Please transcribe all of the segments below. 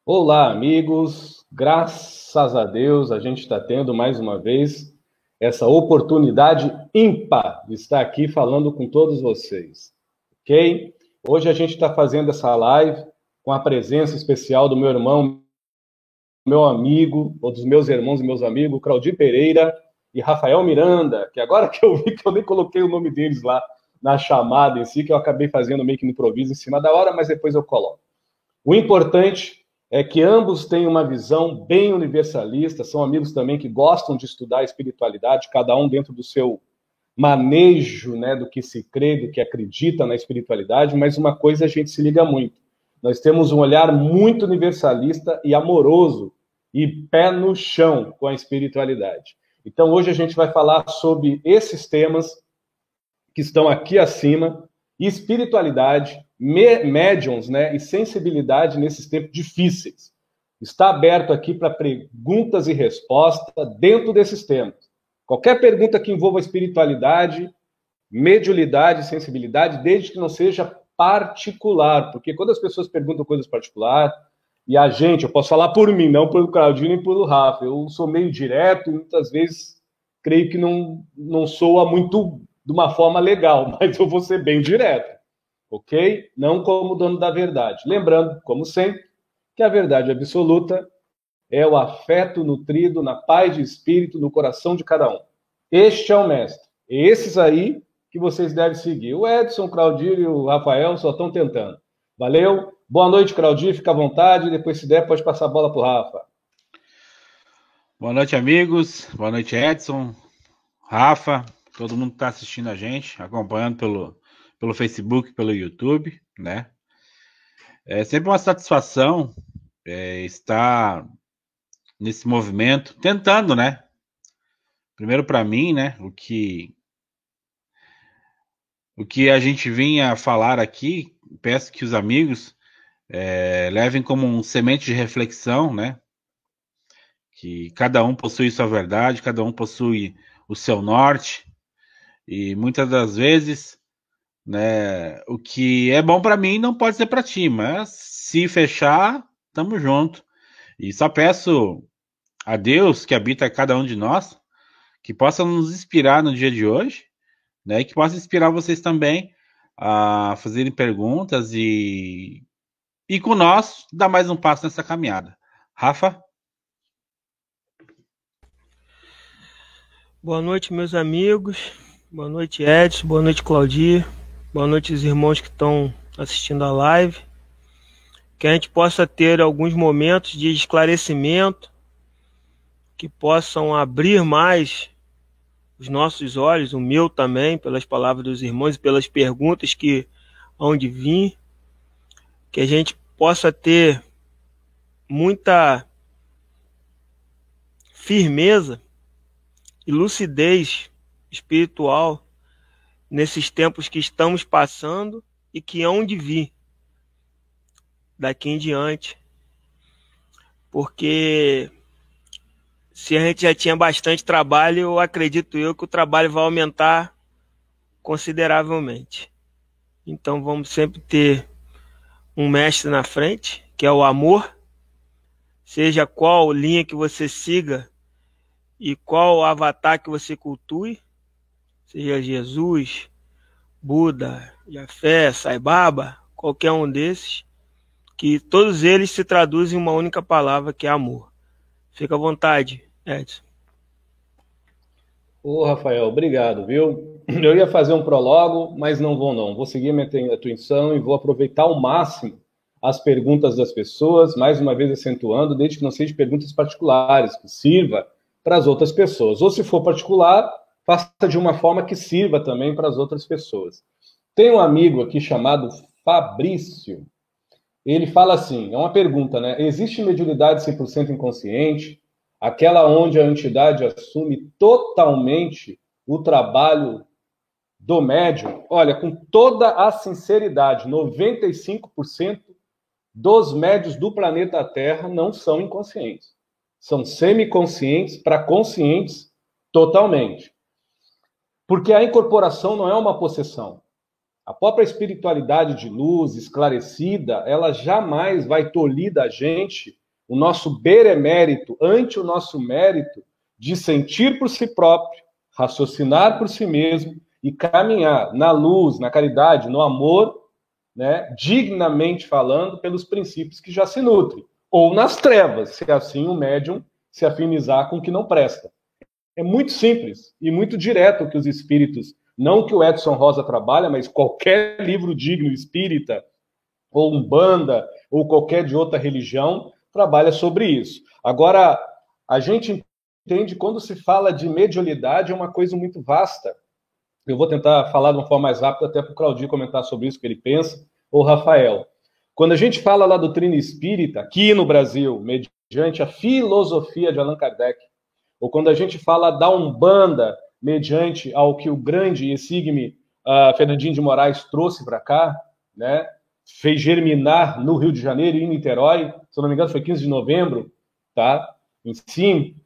Olá, amigos. Graças a Deus, a gente está tendo mais uma vez essa oportunidade ímpar de estar aqui falando com todos vocês, ok? Hoje a gente está fazendo essa live com a presença especial do meu irmão, meu amigo, ou dos meus irmãos e meus amigos, Claudio Pereira e Rafael Miranda, que agora que eu vi que eu nem coloquei o nome deles lá na chamada em si, que eu acabei fazendo meio que no improviso em cima da hora, mas depois eu coloco. O importante é que ambos têm uma visão bem universalista, são amigos também que gostam de estudar a espiritualidade, cada um dentro do seu manejo, né, do que se crê, do que acredita na espiritualidade, mas uma coisa a gente se liga muito. Nós temos um olhar muito universalista e amoroso e pé no chão com a espiritualidade. Então hoje a gente vai falar sobre esses temas que estão aqui acima, espiritualidade, médiums, né, e sensibilidade nesses tempos difíceis. Está aberto aqui para perguntas e respostas dentro desses temas. Qualquer pergunta que envolva espiritualidade, mediunidade, sensibilidade, desde que não seja particular, porque quando as pessoas perguntam coisas particulares, e a gente, eu posso falar por mim, não pelo Claudinho nem pelo Rafa, eu sou meio direto e muitas vezes creio que não soa muito de uma forma legal, mas eu vou ser bem direto, ok? Não como dono da verdade. Lembrando, como sempre, que a verdade absoluta é o afeto nutrido na paz de espírito no coração de cada um. Este é o mestre. E esses aí que vocês devem seguir. O Edson, o Claudio e o Rafael só estão tentando. Valeu? Boa noite, Claudio. Fica à vontade. Depois, se der, pode passar a bola para o Rafa. Boa noite, amigos. Boa noite, Edson, Rafa, todo mundo que está assistindo a gente, acompanhando pelo Facebook, pelo YouTube, né? É sempre uma satisfação estar nesse movimento, tentando, né? Primeiro para mim, né? O que a gente vinha falar aqui, peço que os amigos levem como um semente de reflexão, né? Que cada um possui sua verdade, cada um possui o seu norte, e muitas das vezes, né, o que é bom para mim não pode ser para ti, mas se fechar, tamo junto. E só peço a Deus que habita cada um de nós, que possa nos inspirar no dia de hoje, né, e que possa inspirar vocês também a fazerem perguntas e com nós dar mais um passo nessa caminhada. Rafa? Boa noite, meus amigos. Boa noite, Edson. Boa noite, Claudir. Boa noite, os irmãos que estão assistindo a live. Que a gente possa ter alguns momentos de esclarecimento, que possam abrir mais os nossos olhos, o meu também, pelas palavras dos irmãos e pelas perguntas que hão de vir. Que a gente possa ter muita firmeza e lucidez espiritual nesses tempos que estamos passando e que hão de vir daqui em diante, porque se a gente já tinha bastante trabalho, eu acredito que o trabalho vai aumentar consideravelmente. Então vamos sempre ter um mestre na frente, que é o amor, seja qual linha que você siga e qual avatar que você cultue, seja Jesus, Buda, Jafé, Sai Baba, qualquer um desses, que todos eles se traduzem em uma única palavra, que é amor. Fica à vontade, Edson. Ô, Rafael, obrigado, viu? Eu ia fazer um prólogo, mas não vou não. Vou seguir minha intuição e vou aproveitar ao máximo as perguntas das pessoas, mais uma vez acentuando, desde que não sejam perguntas particulares, que sirva para as outras pessoas. Ou se for particular, faça de uma forma que sirva também para as outras pessoas. Tem um amigo aqui chamado Fabrício. Ele fala assim, é uma pergunta, né? Existe mediunidade 100% inconsciente? Aquela onde a entidade assume totalmente o trabalho do médium? Olha, com toda a sinceridade, 95% dos médios do planeta Terra não são inconscientes. São semiconscientes para conscientes totalmente. Porque a incorporação não é uma possessão. A própria espiritualidade de luz, esclarecida, ela jamais vai tolir da gente o nosso benemérito, ante o nosso mérito de sentir por si próprio, raciocinar por si mesmo e caminhar na luz, na caridade, no amor, né, dignamente falando, pelos princípios que já se nutrem. Ou nas trevas, se assim o médium se afinizar com o que não presta. É muito simples e muito direto o que os espíritos, não que o Edson Rosa trabalha, mas qualquer livro digno espírita, ou Umbanda, ou qualquer de outra religião, trabalha sobre isso. Agora, a gente entende, quando se fala de mediunidade, é uma coisa muito vasta. Eu vou tentar falar de uma forma mais rápida, até para o Claudio comentar sobre isso, que ele pensa, ou Rafael. Quando a gente fala da doutrina espírita, aqui no Brasil, mediante a filosofia de Allan Kardec, ou quando a gente fala da Umbanda, mediante ao que o grande exímio Fernandinho de Moraes trouxe para cá, né, fez germinar no Rio de Janeiro e em Niterói, se eu não me engano foi 15 de novembro, tá? Enfim,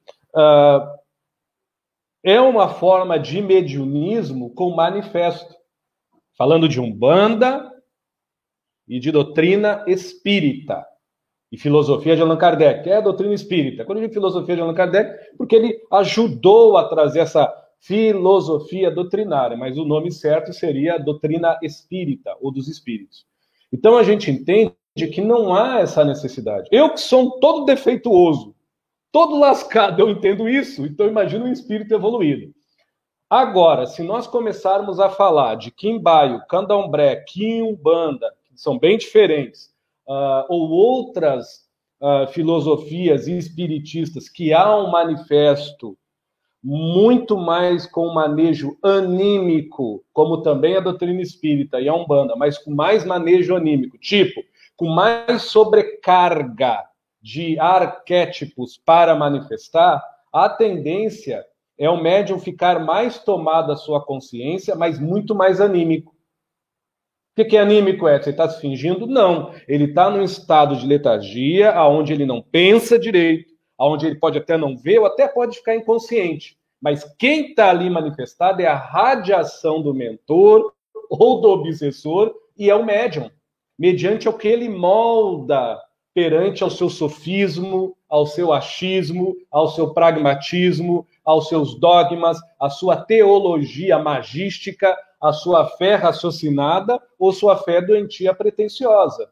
é uma forma de mediunismo com manifesto, falando de Umbanda e de doutrina espírita. E filosofia de Allan Kardec, é a doutrina espírita. Quando eu digo filosofia de Allan Kardec, porque ele ajudou a trazer essa filosofia doutrinária, mas o nome certo seria doutrina espírita, ou dos espíritos. Então a gente entende que não há essa necessidade. Eu que sou um todo defeituoso, todo lascado, eu entendo isso, então imagina um espírito evoluído. Agora, se nós começarmos a falar de Quimbaio, Candomblé, Quiumbanda, que são bem diferentes, ou outras filosofias espiritistas que há um manifesto muito mais com manejo anímico, como também a doutrina espírita e a Umbanda, mas com mais manejo anímico, tipo, com mais sobrecarga de arquétipos para manifestar, a tendência é o médium ficar mais tomado da sua consciência, mas muito mais anímico. O que é anímico, Edson? Ele está se fingindo? Não. Ele está num estado de letargia, onde ele não pensa direito, onde ele pode até não ver, ou até pode ficar inconsciente. Mas quem está ali manifestado é a radiação do mentor ou do obsessor, e é o médium, mediante o que ele molda perante ao seu sofismo, ao seu achismo, ao seu pragmatismo, aos seus dogmas, à sua teologia magística, a sua fé raciocinada ou sua fé doentia pretensiosa.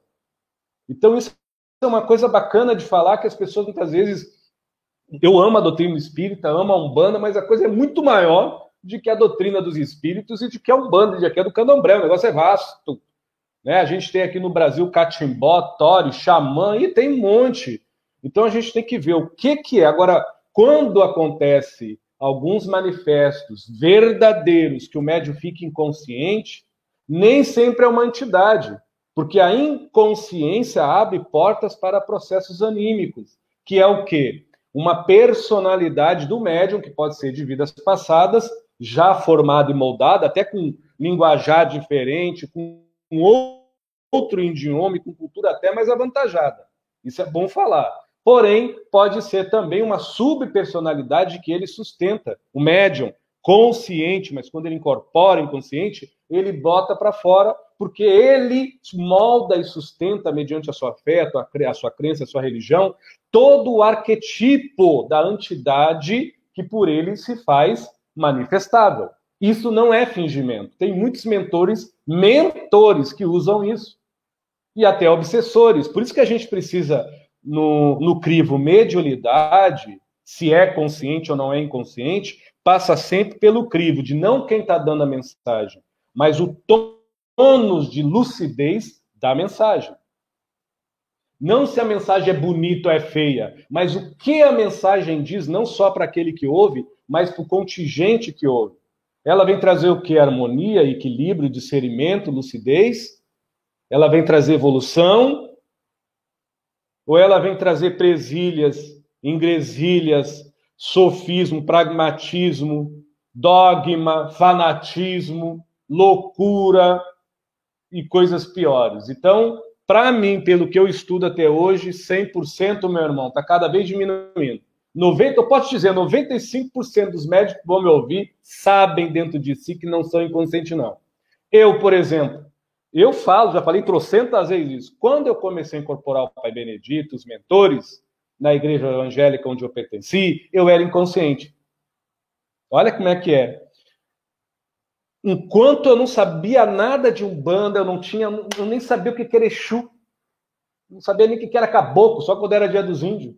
Então, isso é uma coisa bacana de falar, que as pessoas muitas vezes... Eu amo a doutrina espírita, amo a Umbanda, mas a coisa é muito maior de que a doutrina dos espíritos e de que a Umbanda, de que a do Candomblé. O negócio é vasto. Né? A gente tem aqui no Brasil catimbó, tori, xamã, e tem um monte. Então, a gente tem que ver o que é. Agora, quando acontece alguns manifestos verdadeiros que o médium fica inconsciente, nem sempre é uma entidade, porque a inconsciência abre portas para processos anímicos, que é o quê? Uma personalidade do médium, que pode ser de vidas passadas, já formada e moldada, até com linguajar diferente, com outro idioma, com cultura até mais avantajada. Isso é bom falar. Porém, pode ser também uma subpersonalidade que ele sustenta. O médium, consciente, mas quando ele incorpora inconsciente, ele bota para fora, porque ele molda e sustenta, mediante a sua fé, a sua crença, a sua religião, todo o arquetipo da entidade que por ele se faz manifestável. Isso não é fingimento. Tem muitos mentores que usam isso. E até obsessores. Por isso que a gente precisa... No crivo mediunidade, se é consciente ou não é inconsciente, passa sempre pelo crivo de não quem está dando a mensagem, mas o tônus de lucidez da mensagem. Não se a mensagem é bonita ou é feia, mas o que a mensagem diz, não só para aquele que ouve, mas para o contingente que ouve. Ela vem trazer o que? Harmonia, equilíbrio, discernimento, lucidez. Ela vem trazer evolução. Ou ela vem trazer presilhas, ingresilhas, sofismo, pragmatismo, dogma, fanatismo, loucura e coisas piores. Então, para mim, pelo que eu estudo até hoje, 100%, meu irmão, está cada vez diminuindo. Eu posso dizer, 95% dos médicos que vão me ouvir sabem dentro de si que não são inconscientes, não. Eu, por exemplo, eu falo, já falei trocentas vezes isso, quando eu comecei a incorporar o Pai Benedito, os mentores, na igreja evangélica onde eu pertenci, eu era inconsciente. Olha como é que é. Enquanto eu não sabia nada de Umbanda, eu nem sabia o que era Exu, não sabia nem o que era caboclo, só quando era dia dos índios.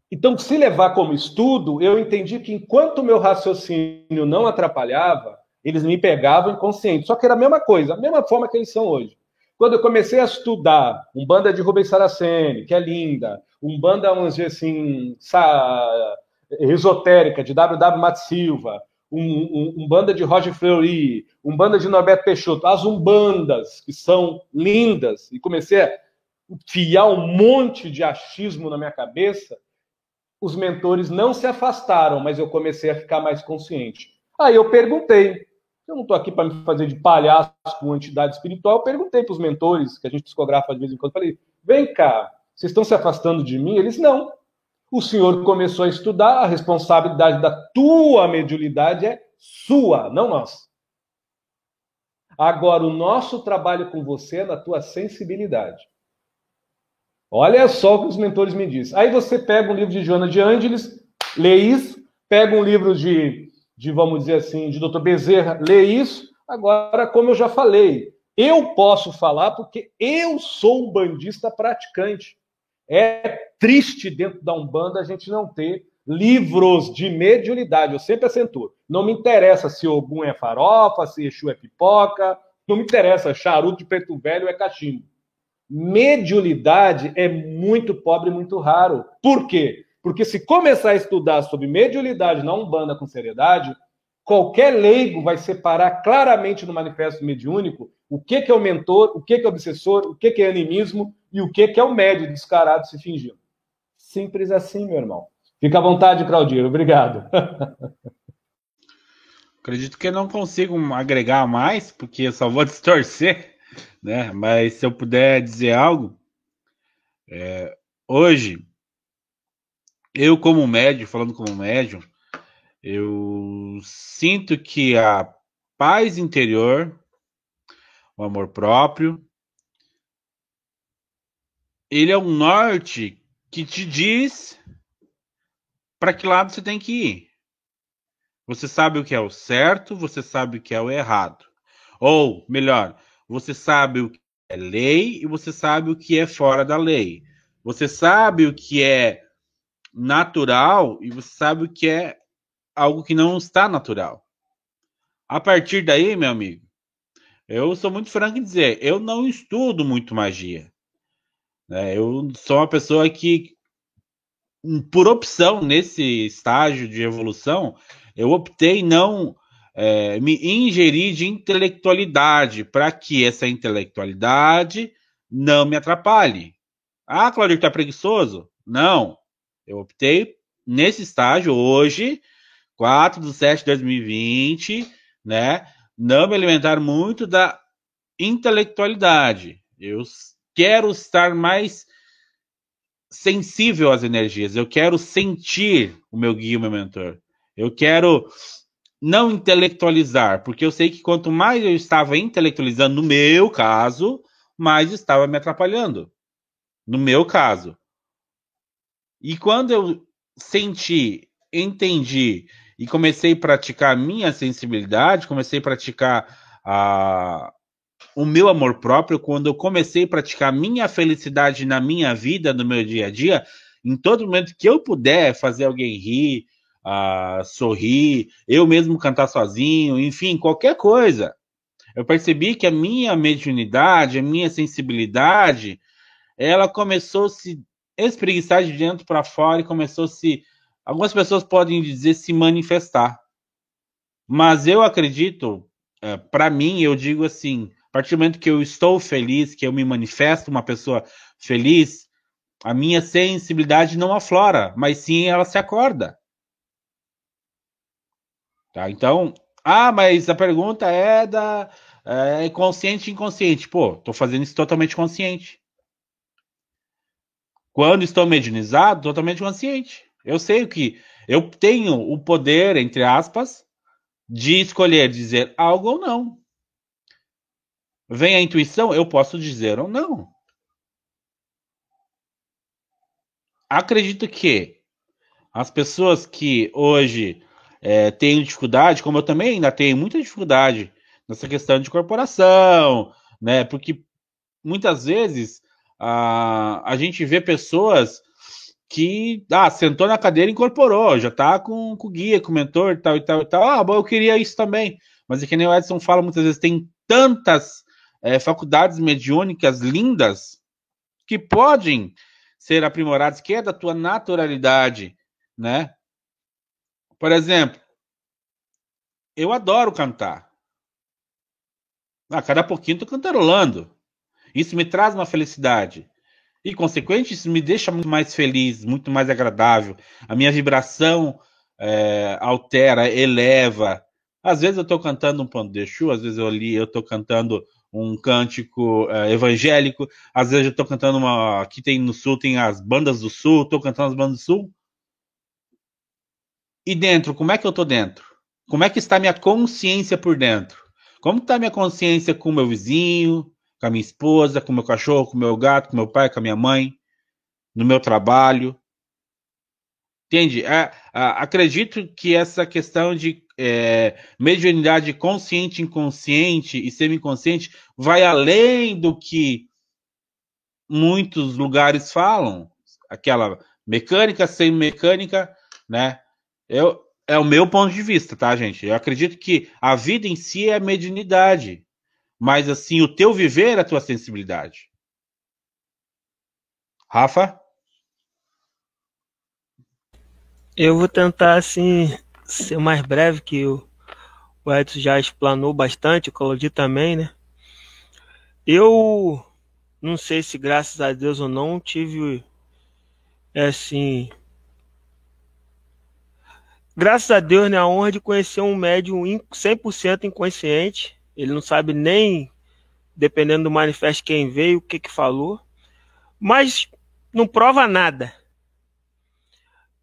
Então, se levar como estudo, eu entendi que enquanto o meu raciocínio não atrapalhava, eles me pegavam inconsciente. Só que era a mesma coisa, a mesma forma que eles são hoje. Quando eu comecei a estudar Umbanda de Rubens Saraceni, que é linda, Umbanda, vamos dizer assim, esotérica, de W.W. Mato Silva, Umbanda de Roger Fleury, Umbanda de Norberto Peixoto, as Umbandas, que são lindas, e comecei a enfiar um monte de achismo na minha cabeça, os mentores não se afastaram, mas eu comecei a ficar mais consciente. Aí eu perguntei, eu não estou aqui para me fazer de palhaço com entidade espiritual, eu perguntei para os mentores, que a gente psicografa de vez em quando, falei, vem cá, vocês estão se afastando de mim? Eles, não. O senhor começou a estudar, a responsabilidade da tua mediunidade é sua, não nossa. Agora, o nosso trabalho com você é na tua sensibilidade. Olha só o que os mentores me dizem. Aí você pega um livro de Joana de Ângeles, lê isso, pega um livro de vamos dizer assim, de Dr. Bezerra, lê isso. Agora, como eu já falei, eu posso falar porque eu sou um bandista praticante. É triste dentro da Umbanda a gente não ter livros de mediunidade. Eu sempre acentuo. Não me interessa se Ogum é farofa, se Exu é pipoca, não me interessa charuto de preto velho é cachimbo. Mediunidade é muito pobre e muito raro. Por quê? Porque se começar a estudar sobre mediunidade na Umbanda com seriedade, qualquer leigo vai separar claramente no manifesto mediúnico o que é o mentor, o que é o obsessor, o que é animismo e o que é o médio descarado se fingindo. Simples assim, meu irmão. Fica à vontade, Claudio. Obrigado. Acredito que eu não consigo agregar mais, porque eu só vou distorcer, né? Mas se eu puder dizer algo, hoje, eu como médium, falando como médium, eu sinto que a paz interior, o amor próprio, ele é um norte que te diz para que lado você tem que ir. Você sabe o que é o certo, você sabe o que é o errado. Ou, melhor, você sabe o que é lei e você sabe o que é fora da lei. Você sabe o que é natural e você sabe o que é algo que não está natural. A partir daí, meu amigo, eu sou muito franco em dizer, eu não estudo muito magia. Eu sou uma pessoa que, por opção, nesse estágio de evolução, eu optei não me ingerir de intelectualidade, para que essa intelectualidade não me atrapalhe. Ah, Claudio, tá preguiçoso? Não. Eu optei nesse estágio, hoje, 4/7/2020, né? Não me alimentar muito da intelectualidade. Eu quero estar mais sensível às energias. Eu quero sentir o meu guia, o meu mentor. Eu quero não intelectualizar, porque eu sei que quanto mais eu estava intelectualizando, no meu caso, mais estava me atrapalhando. No meu caso. E quando eu senti, entendi e comecei a praticar a minha sensibilidade, comecei a praticar o meu amor próprio, quando eu comecei a praticar a minha felicidade na minha vida, no meu dia a dia, em todo momento que eu puder fazer alguém rir, sorrir, eu mesmo cantar sozinho, enfim, qualquer coisa. Eu percebi que a minha mediunidade, a minha sensibilidade, ela começou a se espreguiçar de dentro para fora e começou a se... Algumas pessoas podem dizer se manifestar. Mas eu acredito, para mim, eu digo assim, a partir do momento que eu estou feliz, que eu me manifesto uma pessoa feliz, a minha sensibilidade não aflora, mas sim ela se acorda. Tá? Então, mas a pergunta é consciente e inconsciente. Pô, tô fazendo isso totalmente consciente. Quando estou mediunizado, totalmente consciente. Eu sei que eu tenho o poder, entre aspas, de escolher dizer algo ou não. vem a intuição, eu posso dizer ou não. Acredito que as pessoas que hoje têm dificuldade, como eu também ainda tenho muita dificuldade nessa questão de corporação, né? Porque muitas vezes a gente vê pessoas que sentou na cadeira e incorporou, já tá com o guia, com o mentor, tal e tal e tal. Bom, eu queria isso também. Mas é que nem o Edson fala muitas vezes, tem tantas faculdades mediúnicas lindas que podem ser aprimoradas, que é da tua naturalidade, né? Por exemplo, eu adoro cantar. Cada pouquinho tô cantarolando. Isso me traz uma felicidade. E, consequente, isso me deixa muito mais feliz, muito mais agradável. A minha vibração altera, eleva. Às vezes eu estou cantando um pano de Exu, às vezes eu estou cantando um cântico evangélico, às vezes eu estou cantando aqui tem no Sul, tem as bandas do Sul, estou cantando as bandas do Sul. E dentro, como é que eu estou dentro? Como é que está a minha consciência por dentro? Como está a minha consciência com o meu vizinho, com a minha esposa, com o meu cachorro, com o meu gato, com o meu pai, com a minha mãe, no meu trabalho? Entende? Acredito que essa questão de mediunidade consciente, inconsciente e semi-consciente vai além do que muitos lugares falam. Aquela mecânica, semi-mecânica, né? É o meu ponto de vista, tá, gente? Eu acredito que a vida em si é a mediunidade. Mas, assim, o teu viver é a tua sensibilidade. Rafa? Eu vou tentar, assim, ser mais breve, que o Edson já explanou bastante, o Claudio também, né? Eu não sei se, graças a Deus ou não, tive, assim... Graças a Deus, né, a honra de conhecer um médium 100% inconsciente. Ele não sabe nem, dependendo do manifesto quem veio, o que falou. Mas não prova nada.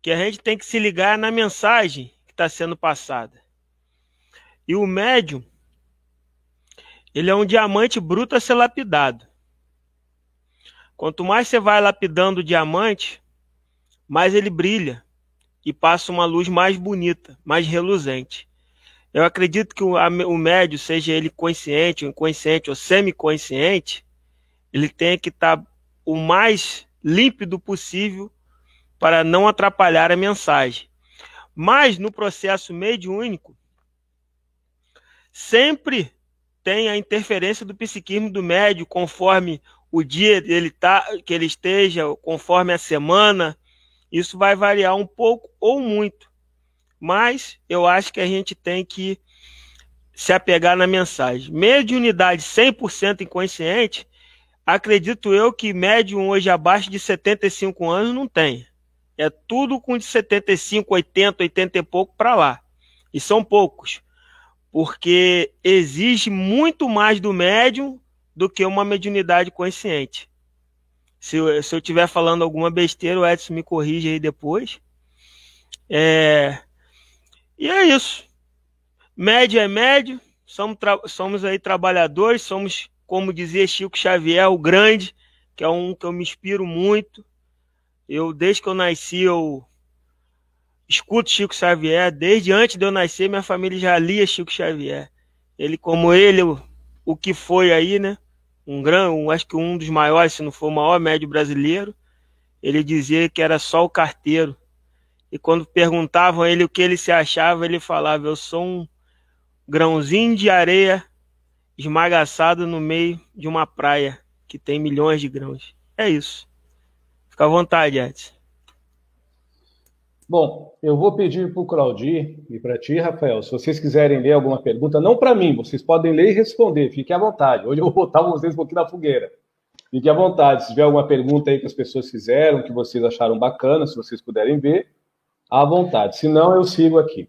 Que a gente tem que se ligar na mensagem que está sendo passada. E o médium, ele é um diamante bruto a ser lapidado. Quanto mais você vai lapidando o diamante, mais ele brilha e passa uma luz mais bonita, mais reluzente. Eu acredito que o médium, seja ele consciente, ou inconsciente, ou semiconsciente, ele tem que estar o mais límpido possível para não atrapalhar a mensagem. Mas no processo mediúnico, sempre tem a interferência do psiquismo do médium, conforme o dia que ele esteja, conforme a semana. Isso vai variar um pouco ou muito. Mas eu acho que a gente tem que se apegar na mensagem. Mediunidade 100% inconsciente, acredito eu que médium hoje abaixo de 75 anos não tem. É tudo com de 75, 80, 80 e pouco para lá. E são poucos. Porque exige muito mais do médium do que uma mediunidade consciente. Se eu estiver falando alguma besteira, o Edson me corrige aí depois. E é isso. Médio é médio, somos aí trabalhadores, somos, como dizia Chico Xavier, o grande, que é um que eu me inspiro muito. Desde que eu nasci, eu escuto Chico Xavier. Desde antes de eu nascer, minha família já lia Chico Xavier. Ele, como ele, o que foi aí, né? Acho que um dos maiores, se não for o maior médio brasileiro. Ele dizia que era só o carteiro. E quando perguntavam a ele o que ele se achava, ele falava: eu sou um grãozinho de areia esmagaçado no meio de uma praia que tem milhões de grãos. É isso. Fica à vontade, Edson. Bom, eu vou pedir para o Claudio e para ti, Rafael, se vocês quiserem ler alguma pergunta, não para mim, vocês podem ler e responder, fiquem à vontade. Hoje eu vou botar vocês um pouquinho na fogueira. Fiquem à vontade. Se tiver alguma pergunta aí que as pessoas fizeram, que vocês acharam bacana, se vocês puderem ver, à vontade. Se não, eu sigo aqui.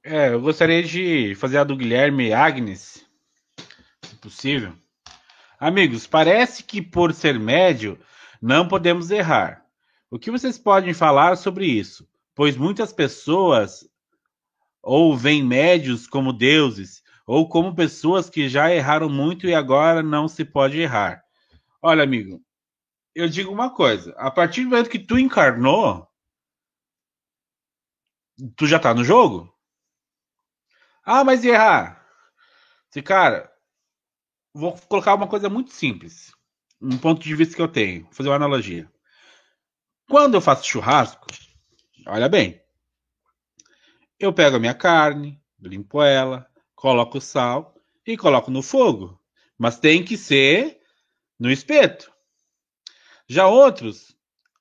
Eu gostaria de fazer a do Guilherme Agnes, se possível. Amigos, parece que por ser médio, não podemos errar. O que vocês podem falar sobre isso? Pois muitas pessoas ou veem médios como deuses, ou como pessoas que já erraram muito e agora não se pode errar. Olha, amigo, eu digo uma coisa, a partir do momento que tu encarnou, tu já tá no jogo? Ah, mas e errar? Cara, vou colocar uma coisa muito simples, um ponto de vista que eu tenho, vou fazer uma analogia. Quando eu faço churrasco, olha bem, eu pego a minha carne, limpo ela, coloco sal e coloco no fogo. Mas tem que ser no espeto. Já outros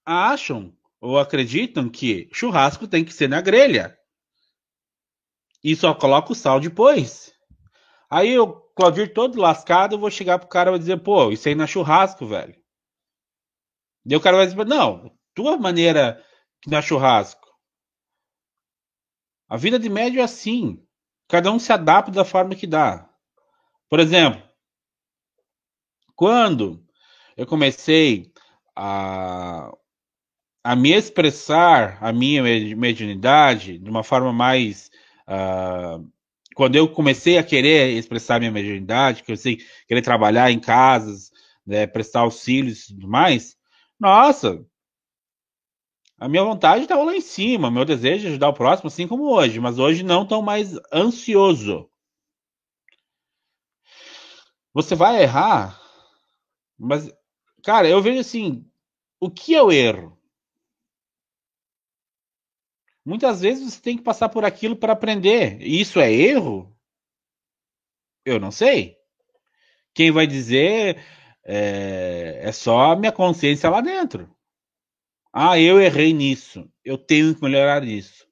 acham ou acreditam que churrasco tem que ser na grelha. E só coloca o sal depois. Aí eu, Claudir todo lascado, eu vou chegar pro cara e vou dizer, pô, isso aí não é churrasco, velho. Daí o cara vai dizer, não, tua maneira que não é churrasco. A vida de médio é assim. Cada um se adapta da forma que dá. Por exemplo, quando eu comecei a me expressar a minha mediunidade de uma forma mais. Quando eu comecei a querer expressar minha mediunidade, que eu sei querer trabalhar em casas, né, prestar auxílios e tudo mais, nossa, a minha vontade estava lá em cima, meu desejo de ajudar o próximo, assim como hoje, mas hoje não tão mais ansioso. Você vai errar, mas, cara, eu vejo assim, o que é o erro? Muitas vezes você tem que passar por aquilo para aprender. E isso é erro? Eu não sei. Quem vai dizer é só a minha consciência lá dentro. Ah, eu errei nisso. Eu tenho que melhorar isso.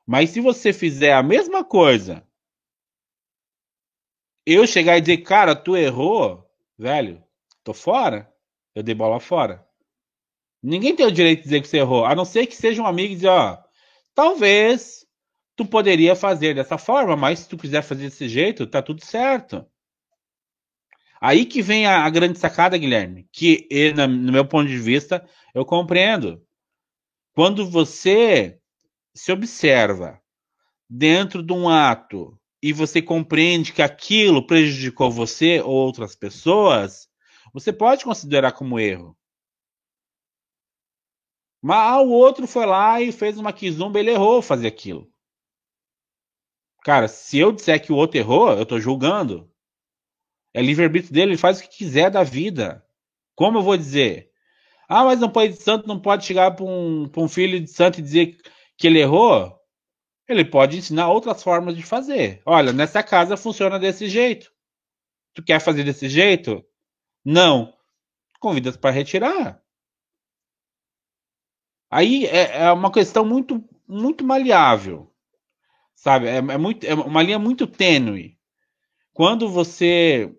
Mas se você fizer a mesma coisa, eu chegar e dizer, cara, tu errou, velho, tô fora. Eu dei bola fora. Ninguém tem o direito de dizer que você errou, a não ser que seja um amigo e dizer, ó, talvez tu poderia fazer dessa forma, mas se tu quiser fazer desse jeito, tá tudo certo. Aí que vem a grande sacada, Guilherme, que no meu ponto de vista eu compreendo. Quando você se observa dentro de um ato e você compreende que aquilo prejudicou você ou outras pessoas, você pode considerar como erro. Mas o outro foi lá e fez uma quizumba, ele errou fazer aquilo. Cara, se eu disser que o outro errou, eu tô julgando. É livre-arbítrio dele, ele faz o que quiser da vida. Como eu vou dizer? Ah, mas um pai de santo não pode chegar para um filho de santo e dizer que ele errou? Ele pode ensinar outras formas de fazer. Olha, nessa casa funciona desse jeito. Tu quer fazer desse jeito? Não. Convida para retirar. Aí é uma questão muito, muito maleável. Sabe? É uma linha muito tênue. Quando você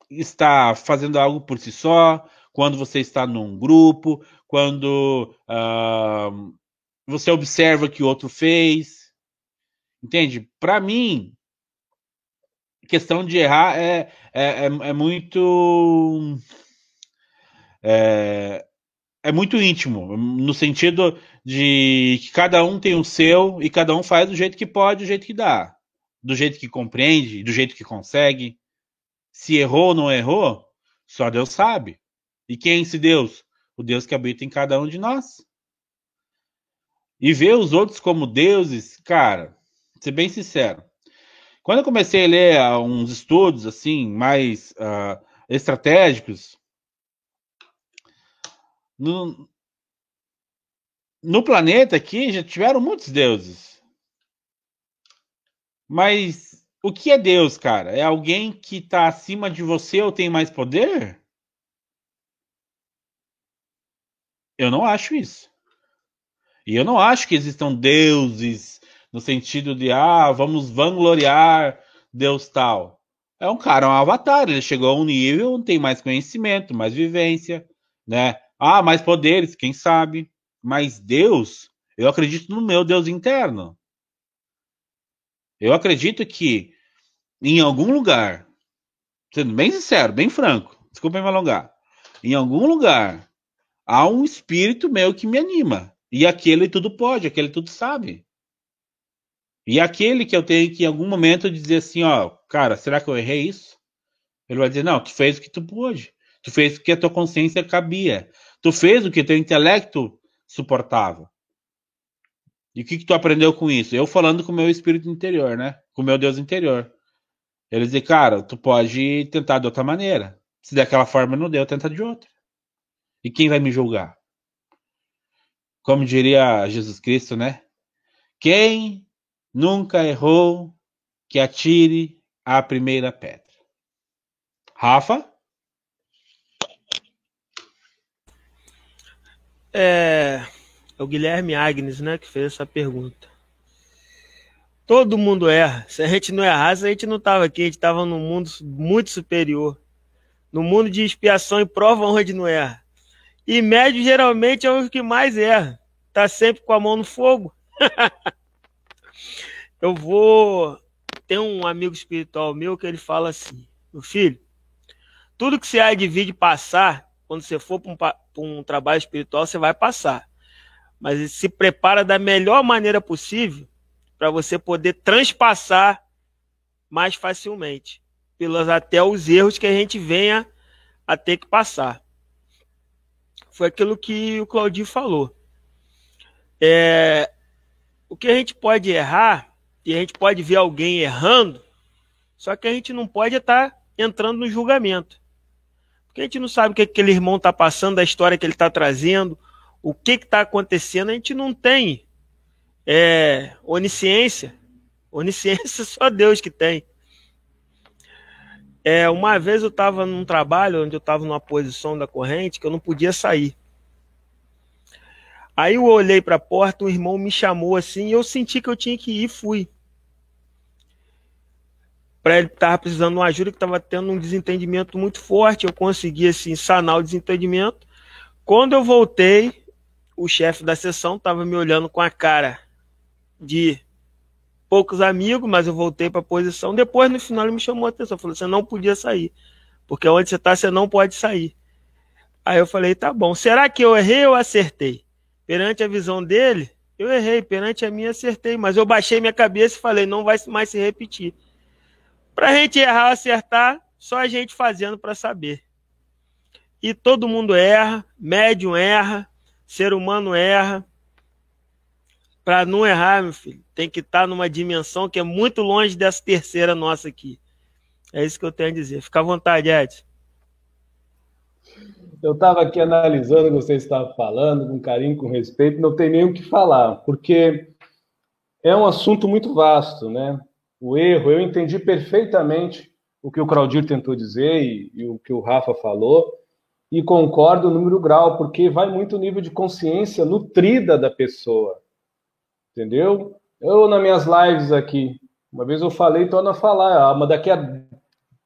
está fazendo algo por si só, quando você está num grupo, quando você observa que o outro fez. Entende? Para mim, questão de errar é muito. É muito íntimo, no sentido de que cada um tem o seu e cada um faz do jeito que pode, do jeito que dá, do jeito que compreende, do jeito que consegue. Se errou ou não errou, só Deus sabe. E quem é esse Deus? O Deus que habita em cada um de nós. E ver os outros como deuses, cara, ser bem sincero. Quando eu comecei a ler uns estudos assim mais estratégicos, no planeta aqui já tiveram muitos deuses. Mas o que é Deus, cara? É alguém que está acima de você ou tem mais poder? Eu não acho isso. E eu não acho que existam deuses no sentido de, vamos vangloriar Deus tal. É um cara, um avatar, ele chegou a um nível, tem mais conhecimento, mais vivência, né? Mais poderes, quem sabe? Mas Deus, eu acredito no meu Deus interno. Eu acredito que em algum lugar, sendo bem sincero, bem franco, desculpa me alongar, em algum lugar há um espírito meu que me anima. E aquele tudo pode, aquele tudo sabe. E aquele que eu tenho que em algum momento dizer assim, ó, cara, será que eu errei isso? Ele vai dizer, não, tu fez o que tu pôde. Tu fez o que a tua consciência cabia. Tu fez o que teu intelecto suportava. E o que tu aprendeu com isso? Eu falando com o meu espírito interior, né? Com o meu Deus interior. Ele diz, cara, tu pode tentar de outra maneira. Se daquela forma não deu, tenta de outra. E quem vai me julgar? Como diria Jesus Cristo, né? Quem nunca errou, que atire a primeira pedra. Rafa? É o Guilherme Agnes, né, que fez essa pergunta. Todo mundo erra. Se a gente não errasse, a gente não estava aqui. A gente estava num mundo muito superior. No mundo de expiação e prova onde não erra. E médio geralmente é o que mais erra. Tá sempre com a mão no fogo. Tem um amigo espiritual meu que ele fala assim: meu filho, tudo que você há de vir de passar, quando você for para um trabalho espiritual, você vai passar. Mas se prepara da melhor maneira possível para você poder transpassar mais facilmente, pelos até os erros que a gente venha a ter que passar. Foi aquilo que o Claudio falou. O que a gente pode errar, e a gente pode ver alguém errando, só que a gente não pode estar entrando no julgamento. Porque a gente não sabe o que aquele irmão está passando, a história que ele está trazendo, o que está acontecendo, a gente não tem onisciência. Onisciência só Deus que tem. Uma vez eu estava num trabalho onde eu estava numa posição da corrente que eu não podia sair. Aí eu olhei para a porta, o irmão me chamou assim, e eu senti que eu tinha que ir e fui. Para ele estava precisando de uma ajuda, que estava tendo um desentendimento muito forte, eu consegui assim, sanar o desentendimento. Quando eu voltei, o chefe da sessão estava me olhando com a cara de poucos amigos, mas eu voltei para a posição. Depois, no final, ele me chamou a atenção, falou: você não podia sair, porque onde você está, você não pode sair. Aí eu falei: tá bom, será que eu errei ou acertei? Perante a visão dele, eu errei, perante a minha, acertei, mas eu baixei minha cabeça e falei: não vai mais se repetir. Para a gente errar ou acertar, só a gente fazendo para saber. E todo mundo erra, médium erra, ser humano erra. Para não errar, meu filho, tem que estar numa dimensão que é muito longe dessa terceira nossa aqui. É isso que eu tenho a dizer. Fica à vontade, Edson. Eu estava aqui analisando o que você estava falando, com carinho, com respeito, não tem nem o que falar, porque é um assunto muito vasto, né? O erro, eu entendi perfeitamente o que o Claudio tentou dizer e o que o Rafa falou, e concordo no número grau, porque vai muito o nível de consciência nutrida da pessoa, entendeu? Eu, nas minhas lives aqui, uma vez eu falei, torno a falar, mas daqui a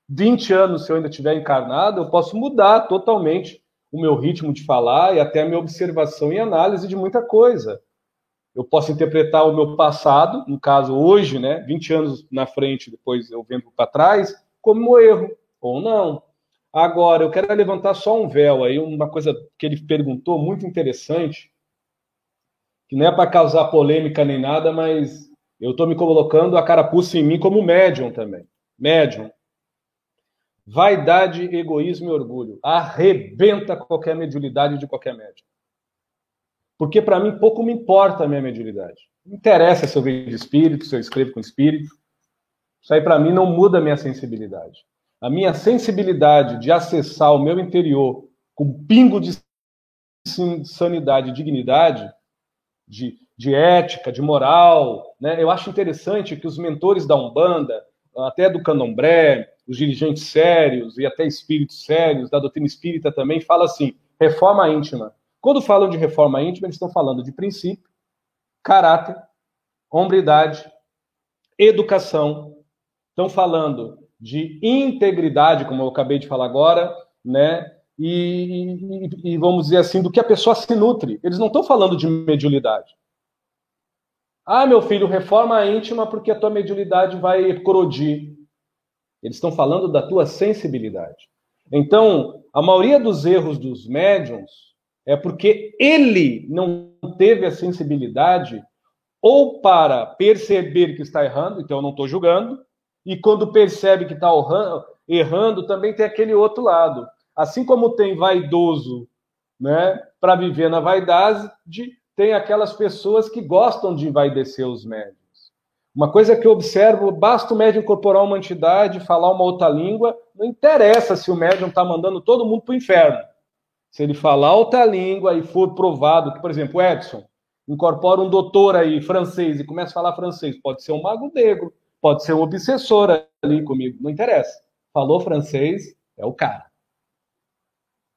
20 anos, se eu ainda estiver encarnado, eu posso mudar totalmente o meu ritmo de falar e até a minha observação e análise de muita coisa. Eu posso interpretar o meu passado, no caso hoje, né, 20 anos na frente, depois eu vendo para trás, como um erro, ou não. Agora, eu quero levantar só um véu aí, uma coisa que ele perguntou, muito interessante, que não é para causar polêmica nem nada, mas eu estou me colocando a carapuça em mim como médium também. Médium. Vaidade, egoísmo e orgulho. Arrebenta qualquer mediunidade de qualquer médium. Porque para mim pouco me importa a minha mediunidade. Não interessa se eu vejo espírito, se eu escrevo com espírito. Isso aí para mim não muda a minha sensibilidade. A minha sensibilidade de acessar o meu interior com um pingo de sanidade e dignidade, de ética, de moral, né? Eu acho interessante que os mentores da Umbanda, até do Candomblé, os dirigentes sérios e até espíritos sérios, da doutrina espírita também, falam assim, reforma íntima. Quando falam de reforma íntima, eles estão falando de princípio, caráter, hombridade, educação, estão falando de integridade, como eu acabei de falar agora, né? E vamos dizer assim, do que a pessoa se nutre. Eles não estão falando de mediunidade. Ah, meu filho, reforma íntima porque a tua mediunidade vai eclodir. Eles estão falando da tua sensibilidade. Então, a maioria dos erros dos médiums é porque ele não teve a sensibilidade ou para perceber que está errando, então eu não estou julgando, e quando percebe que está errando, também tem aquele outro lado. Assim como tem vaidoso, né, para viver na vaidade, tem aquelas pessoas que gostam de envaidecer os médiuns. Uma coisa que eu observo, basta o médium incorporar uma entidade, falar uma outra língua, não interessa se o médium está mandando todo mundo para o inferno. Se ele falar outra língua e for provado, que, por exemplo, o Edson incorpora um doutor aí, francês, e começa a falar francês, pode ser um mago negro, pode ser um obsessor ali comigo, não interessa. Falou francês, é o cara.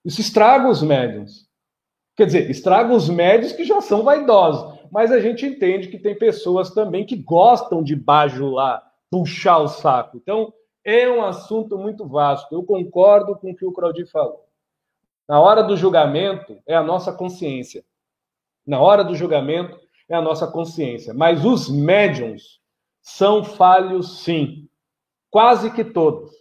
Isso estraga os médiuns. Quer dizer, estraga os médiuns que já são vaidosos. Mas a gente entende que tem pessoas também que gostam de bajular, puxar o saco. Então, é um assunto muito vasto. Eu concordo com o que o Claudio falou. Na hora do julgamento, é a nossa consciência. Na hora do julgamento, é a nossa consciência. Mas os médiuns são falhos, sim. Quase que todos.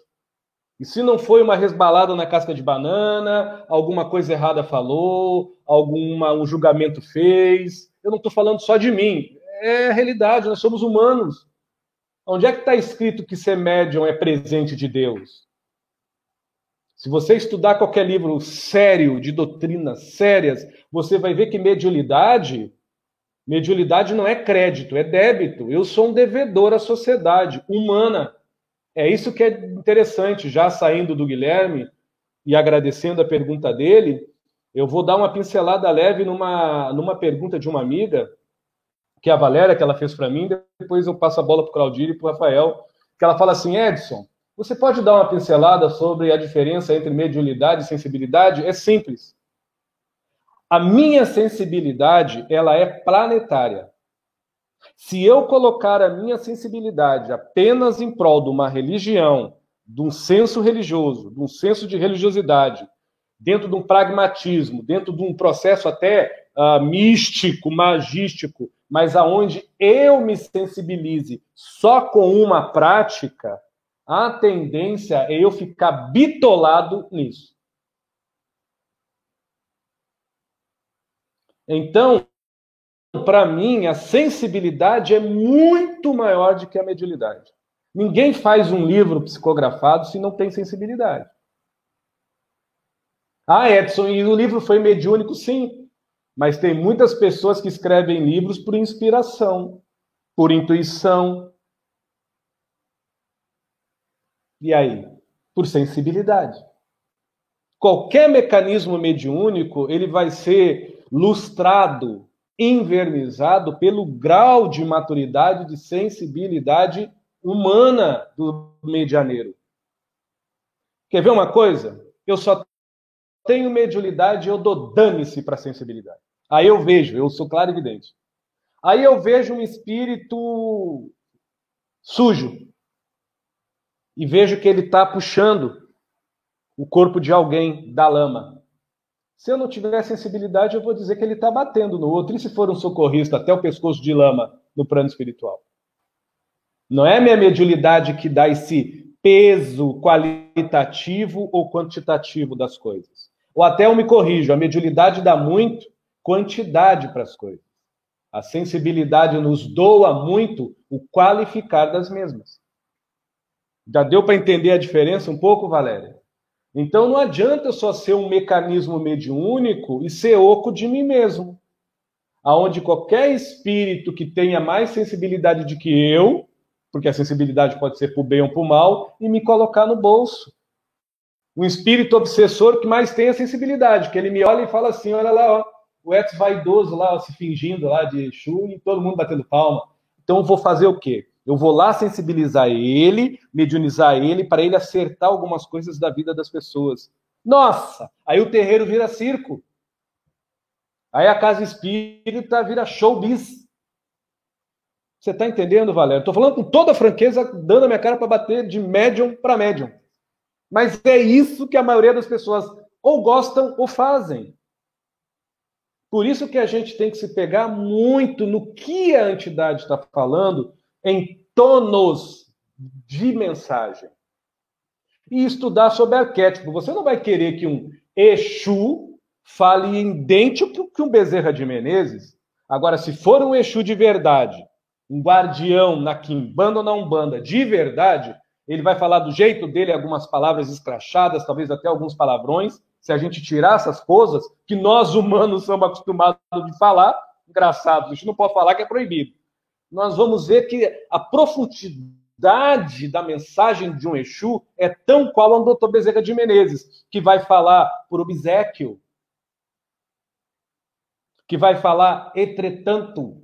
E se não foi uma resbalada na casca de banana, alguma coisa errada falou, um julgamento fez, eu não estou falando só de mim, é a realidade, nós somos humanos. Onde é que está escrito que ser médium é presente de Deus? Se você estudar qualquer livro sério, de doutrinas sérias, você vai ver que mediunidade não é crédito, é débito. Eu sou um devedor à sociedade humana. É isso que é interessante, já saindo do Guilherme e agradecendo a pergunta dele, eu vou dar uma pincelada leve numa pergunta de uma amiga, que é a Valéria, que ela fez para mim, depois eu passo a bola para o Claudir e para o Rafael, que ela fala assim, Edson, você pode dar uma pincelada sobre a diferença entre mediunidade e sensibilidade? É simples. A minha sensibilidade, ela é planetária. Se eu colocar a minha sensibilidade apenas em prol de uma religião, de um senso religioso, de um senso de religiosidade, dentro de um pragmatismo, dentro de um processo até místico, magístico, mas aonde eu me sensibilize só com uma prática, a tendência é eu ficar bitolado nisso. Então, para mim, a sensibilidade é muito maior do que a mediunidade. Ninguém faz um livro psicografado se não tem sensibilidade. Ah, Edson, e o livro foi mediúnico? Sim. Mas tem muitas pessoas que escrevem livros por inspiração, por intuição. E aí? Por sensibilidade. Qualquer mecanismo mediúnico, ele vai ser lustrado, envernizado pelo grau de maturidade, de sensibilidade humana do medianeiro. Quer ver uma coisa? Eu só tenho mediunidade e eu dou dane-se para a sensibilidade. Aí eu vejo, eu sou claro e evidente. Aí eu vejo um espírito sujo e vejo que ele está puxando o corpo de alguém da lama. Se eu não tiver sensibilidade, eu vou dizer que ele está batendo no outro. E se for um socorrista até o pescoço de lama no plano espiritual? Não é a minha mediunidade que dá esse peso qualitativo ou quantitativo das coisas. Ou até eu me corrijo, a mediunidade dá muito quantidade para as coisas. A sensibilidade nos doa muito o qualificar das mesmas. Já deu para entender a diferença um pouco, Valéria? Então não adianta eu só ser um mecanismo mediúnico e ser oco de mim mesmo. Aonde qualquer espírito que tenha mais sensibilidade do que eu, porque a sensibilidade pode ser para o bem ou para o mal, e me colocar no bolso. Um espírito obsessor que mais tem a sensibilidade, que ele me olha e fala assim, olha lá, ó, o Edson vaidoso lá, ó, se fingindo lá de Exu e todo mundo batendo palma. Então eu vou fazer o quê? Eu vou lá sensibilizar ele, mediunizar ele, para ele acertar algumas coisas da vida das pessoas. Nossa! Aí o terreiro vira circo. Aí a casa espírita vira showbiz. Você está entendendo, Valério? Estou falando com toda a franqueza, dando a minha cara para bater de médium para médium. Mas é isso que a maioria das pessoas ou gostam ou fazem. Por isso que a gente tem que se pegar muito no que a entidade está falando, em tonos de mensagem. E estudar sobre arquétipo. Você não vai querer que um Exu fale idêntico que um Bezerra de Menezes. Agora, se for um Exu de verdade, um guardião na quimbanda ou na umbanda de verdade, ele vai falar do jeito dele, algumas palavras escrachadas, talvez até alguns palavrões. Se a gente tirar essas coisas que nós humanos somos acostumados de falar, engraçado, a gente não pode falar que é proibido. Nós vamos ver que a profundidade da mensagem de um Exu é tão qual ao Dr. Bezerra de Menezes, que vai falar por obséquio, que vai falar entretanto.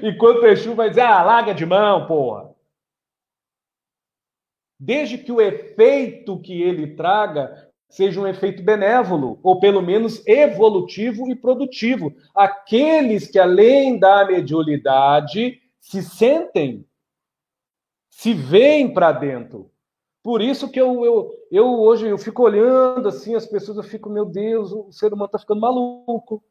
Enquanto o Exu vai dizer, larga de mão, porra. Desde que o efeito que ele traga seja um efeito benévolo, ou pelo menos evolutivo e produtivo. Aqueles que, além da mediunidade, se sentem, se veem para dentro. Por isso que eu hoje eu fico olhando assim as pessoas, eu fico, meu Deus, o ser humano está ficando maluco.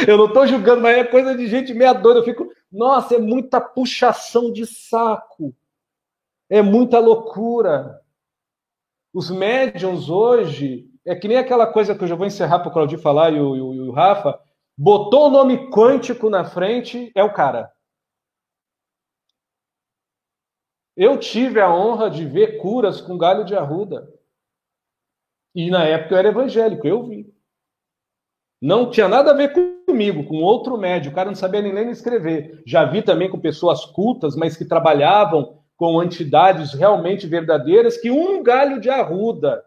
Eu não estou julgando, mas é coisa de gente meia doida. Eu fico, nossa, é muita puxação de saco. É muita loucura. Os médiums hoje, é que nem aquela coisa que eu já vou encerrar para o Claudio falar e o Rafa, botou o nome quântico na frente, é o cara. Eu tive a honra de ver curas com galho de arruda. E na época eu era evangélico, eu vi. Não tinha nada a ver comigo, com outro médium. O cara não sabia nem ler nem escrever. Já vi também com pessoas cultas, mas que trabalhavam com entidades realmente verdadeiras, que um galho de arruda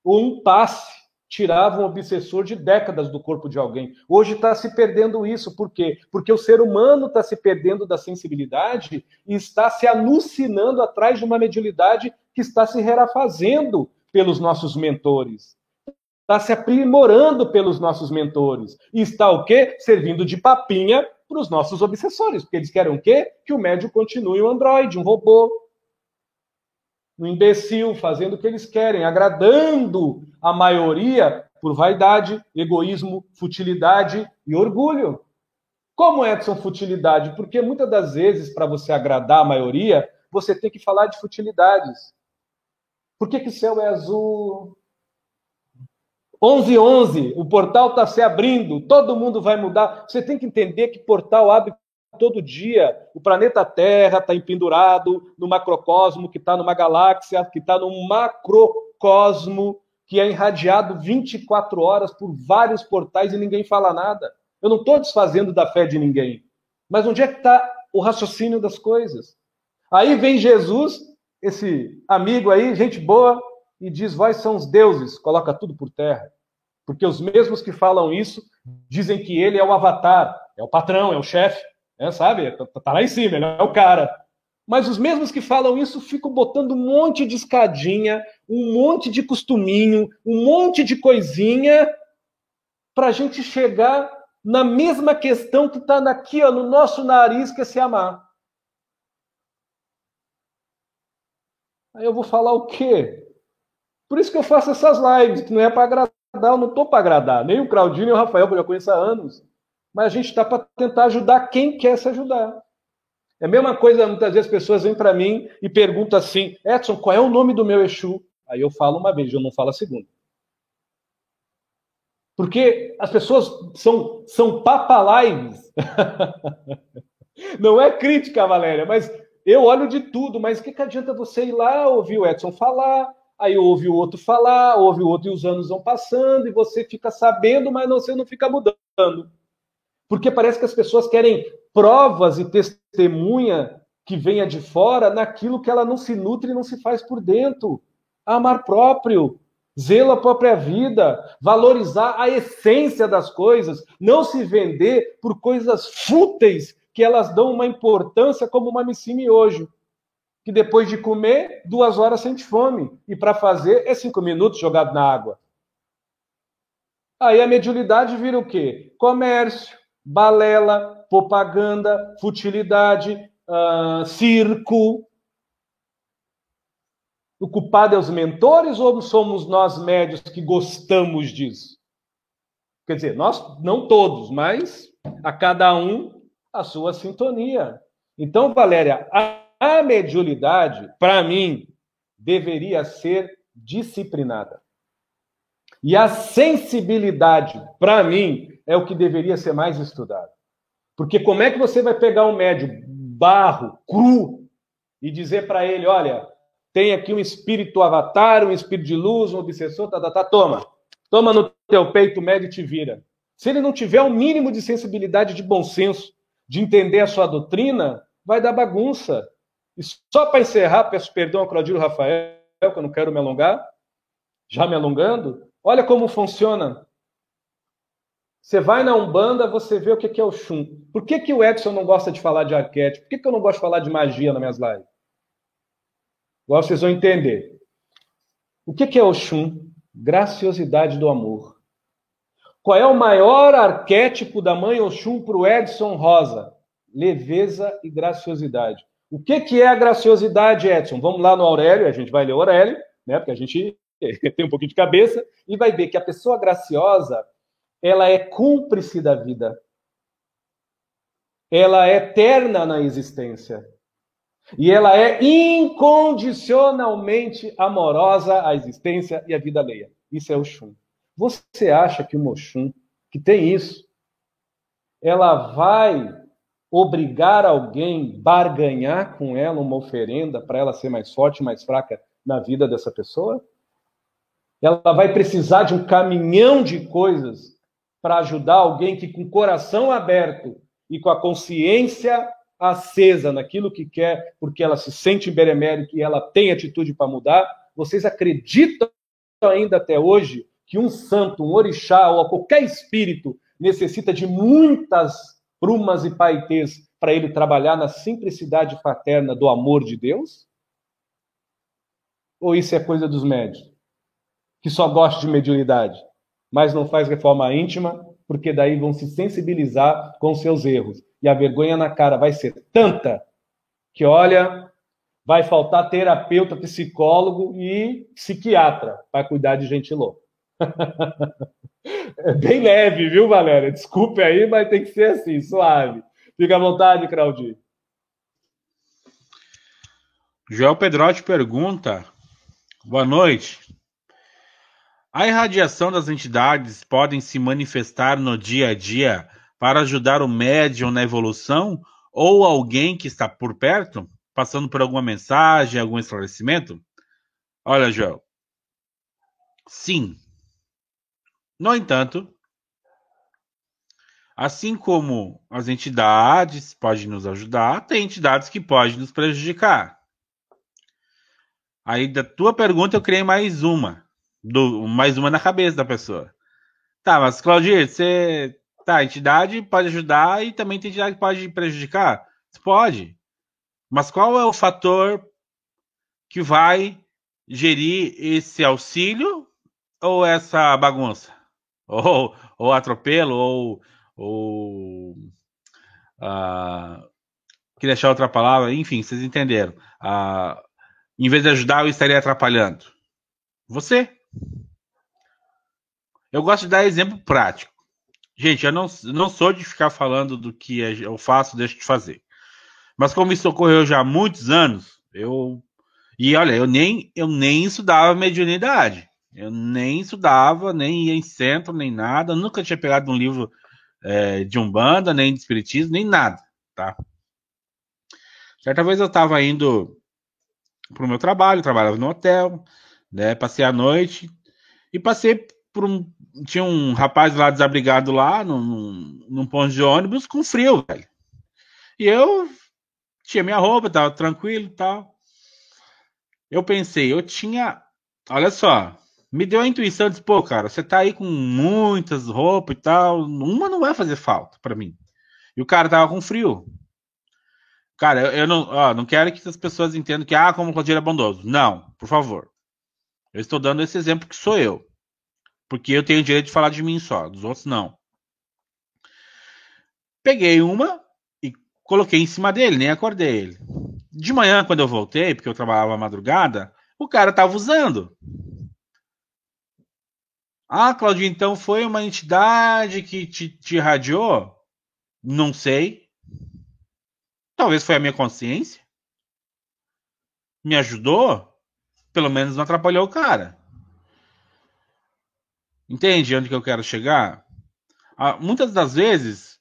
ou um passe tirava um obsessor de décadas do corpo de alguém. Hoje está se perdendo isso. Por quê? Porque o ser humano está se perdendo da sensibilidade e está se alucinando atrás de uma mediunidade que está se refazendo pelos nossos mentores. Está se aprimorando pelos nossos mentores. E está o quê? Servindo de papinha para os nossos obsessores. Porque eles querem o quê? Que o médium continue um androide, um robô. Um imbecil, fazendo o que eles querem, agradando a maioria por vaidade, egoísmo, futilidade e orgulho. Como, Edson, futilidade? Porque muitas das vezes, para você agradar a maioria, você tem que falar de futilidades. Por que o céu é azul? 11:11, o portal está se abrindo, todo mundo vai mudar. Você tem que entender que portal abre todo dia. O planeta Terra está empendurado no macrocosmo, que está numa galáxia, que está num macrocosmo, que é irradiado 24 horas por vários portais e ninguém fala nada. Eu não estou desfazendo da fé de ninguém. Mas onde é que está o raciocínio das coisas? Aí vem Jesus, esse amigo aí, gente boa, e diz, vós são os deuses, coloca tudo por terra. Porque os mesmos que falam isso dizem que ele é o avatar, é o patrão, é o chefe, sabe? Tá lá em cima, ele é o cara. Mas os mesmos que falam isso ficam botando um monte de escadinha, um monte de costuminho, um monte de coisinha para a gente chegar na mesma questão que está aqui, ó, no nosso nariz, que é se amar. Aí eu vou falar o quê? Por isso que eu faço essas lives, que não é para agradar, eu não estou para agradar. Nem o Claudinho, nem o Rafael, que eu já conheço há anos. Mas a gente está para tentar ajudar quem quer se ajudar. É a mesma coisa, muitas vezes as pessoas vêm para mim e perguntam assim, Edson, qual é o nome do meu Exu? Aí eu falo uma vez, eu não falo a segunda. Porque as pessoas são papalives. Não é crítica, Valéria, mas eu olho de tudo. Mas o que adianta você ir lá ouvir o Edson falar, aí ouve o outro falar, ouve o outro e os anos vão passando e você fica sabendo, mas você não fica mudando. Porque parece que as pessoas querem provas e testemunha que venha de fora naquilo que ela não se nutre e não se faz por dentro. Amar próprio, zelo à própria vida, valorizar a essência das coisas, não se vender por coisas fúteis que elas dão uma importância como uma missa miojo. Que depois de comer, 2 horas sente fome. E para fazer é 5 minutos jogado na água. Aí a mediunidade vira o quê? Comércio, balela, propaganda, futilidade, circo. O culpado é os mentores ou somos nós médios que gostamos disso? Quer dizer, nós não todos, mas a cada um a sua sintonia. Então, Valéria, a mediunidade, para mim, deveria ser disciplinada. E a sensibilidade, para mim, é o que deveria ser mais estudado. Porque como é que você vai pegar um médium barro, cru, e dizer para ele, olha, tem aqui um espírito avatar, um espírito de luz, um obsessor, toma no teu peito, o médium te vira. Se ele não tiver um mínimo de sensibilidade, de bom senso, de entender a sua doutrina, vai dar bagunça. E só para encerrar, peço perdão a Claudilo Rafael, que eu não quero me alongar, já me alongando, olha como funciona. Você vai na Umbanda, você vê o que é o Xum. Por que o Edson não gosta de falar de arquétipo? Por que eu não gosto de falar de magia nas minhas lives? Agora vocês vão entender. O que é o Xum? Graciosidade do amor. Qual é o maior arquétipo da mãe Oxum para o Edson Rosa? Leveza e graciosidade. O que é a graciosidade, Edson? Vamos lá no Aurélio, a gente vai ler o Aurélio, né? Porque a gente tem um pouquinho de cabeça, e vai ver que a pessoa graciosa, ela é cúmplice da vida. Ela é eterna na existência. E ela é incondicionalmente amorosa à existência e à vida alheia. Isso é o Xum. Você acha que o Oxum, que tem isso, ela vai obrigar alguém, barganhar com ela uma oferenda para ela ser mais forte, mais fraca na vida dessa pessoa? Ela vai precisar de um caminhão de coisas para ajudar alguém que, com o coração aberto e com a consciência acesa naquilo que quer, porque ela se sente benemérita e ela tem atitude para mudar. Vocês acreditam ainda até hoje que um santo, um orixá ou qualquer espírito necessita de muitas prumas e paetês para ele trabalhar na simplicidade fraterna do amor de Deus? Ou isso é coisa dos médios, que só gosta de mediunidade, mas não faz reforma íntima, porque daí vão se sensibilizar com seus erros. E a vergonha na cara vai ser tanta que, olha, vai faltar terapeuta, psicólogo e psiquiatra para cuidar de gente louca. É bem leve, viu, Valéria? Desculpe aí, mas tem que ser assim, suave. Fica à vontade, Claudio. Joel Pedrotti pergunta: boa noite. A irradiação das entidades podem se manifestar no dia a dia para ajudar o médium na evolução ou alguém que está por perto, passando por alguma mensagem, algum esclarecimento? Olha, Joel, sim. No entanto, assim como as entidades podem nos ajudar, tem entidades que podem nos prejudicar. Aí, da tua pergunta, eu criei mais uma na cabeça da pessoa. Tá, mas Claudir, a entidade pode ajudar e também tem entidade que pode prejudicar? Pode. Mas qual é o fator que vai gerir esse auxílio ou essa bagunça? Ou atropelo, queria achar outra palavra, enfim, vocês entenderam. Em vez de ajudar, eu estaria atrapalhando. Você. Eu gosto de dar exemplo prático. Gente, eu não sou de ficar falando do que eu faço, deixo de fazer. Mas como isso ocorreu já há muitos anos, eu nem estudava mediunidade. Eu nem estudava, nem ia em centro, nem nada. Eu nunca tinha pegado um livro de Umbanda, nem de Espiritismo, nem nada, tá? Certa vez eu estava indo para o meu trabalho, trabalhava no hotel, né? Passei a noite e passei por tinha um rapaz lá desabrigado lá, num ponto de ônibus, com frio, velho. E eu tinha minha roupa, tava tranquilo e tal. Eu pensei, olha só, me deu a intuição de, pô, cara, você tá aí com muitas roupas e tal, uma não vai fazer falta pra mim. E o cara tava com frio. Cara, eu não quero que as pessoas entendam que, como o Claudir é bondoso. Não, por favor. Eu estou dando esse exemplo que sou eu. Porque eu tenho o direito de falar de mim só, dos outros não. Peguei uma e coloquei em cima dele, nem acordei ele. De manhã, quando eu voltei, porque eu trabalhava à madrugada, o cara tava usando. Claudio, então foi uma entidade que te irradiou? Não sei. Talvez foi a minha consciência. Me ajudou? Pelo menos não atrapalhou o cara. Entende onde que eu quero chegar? Muitas das vezes,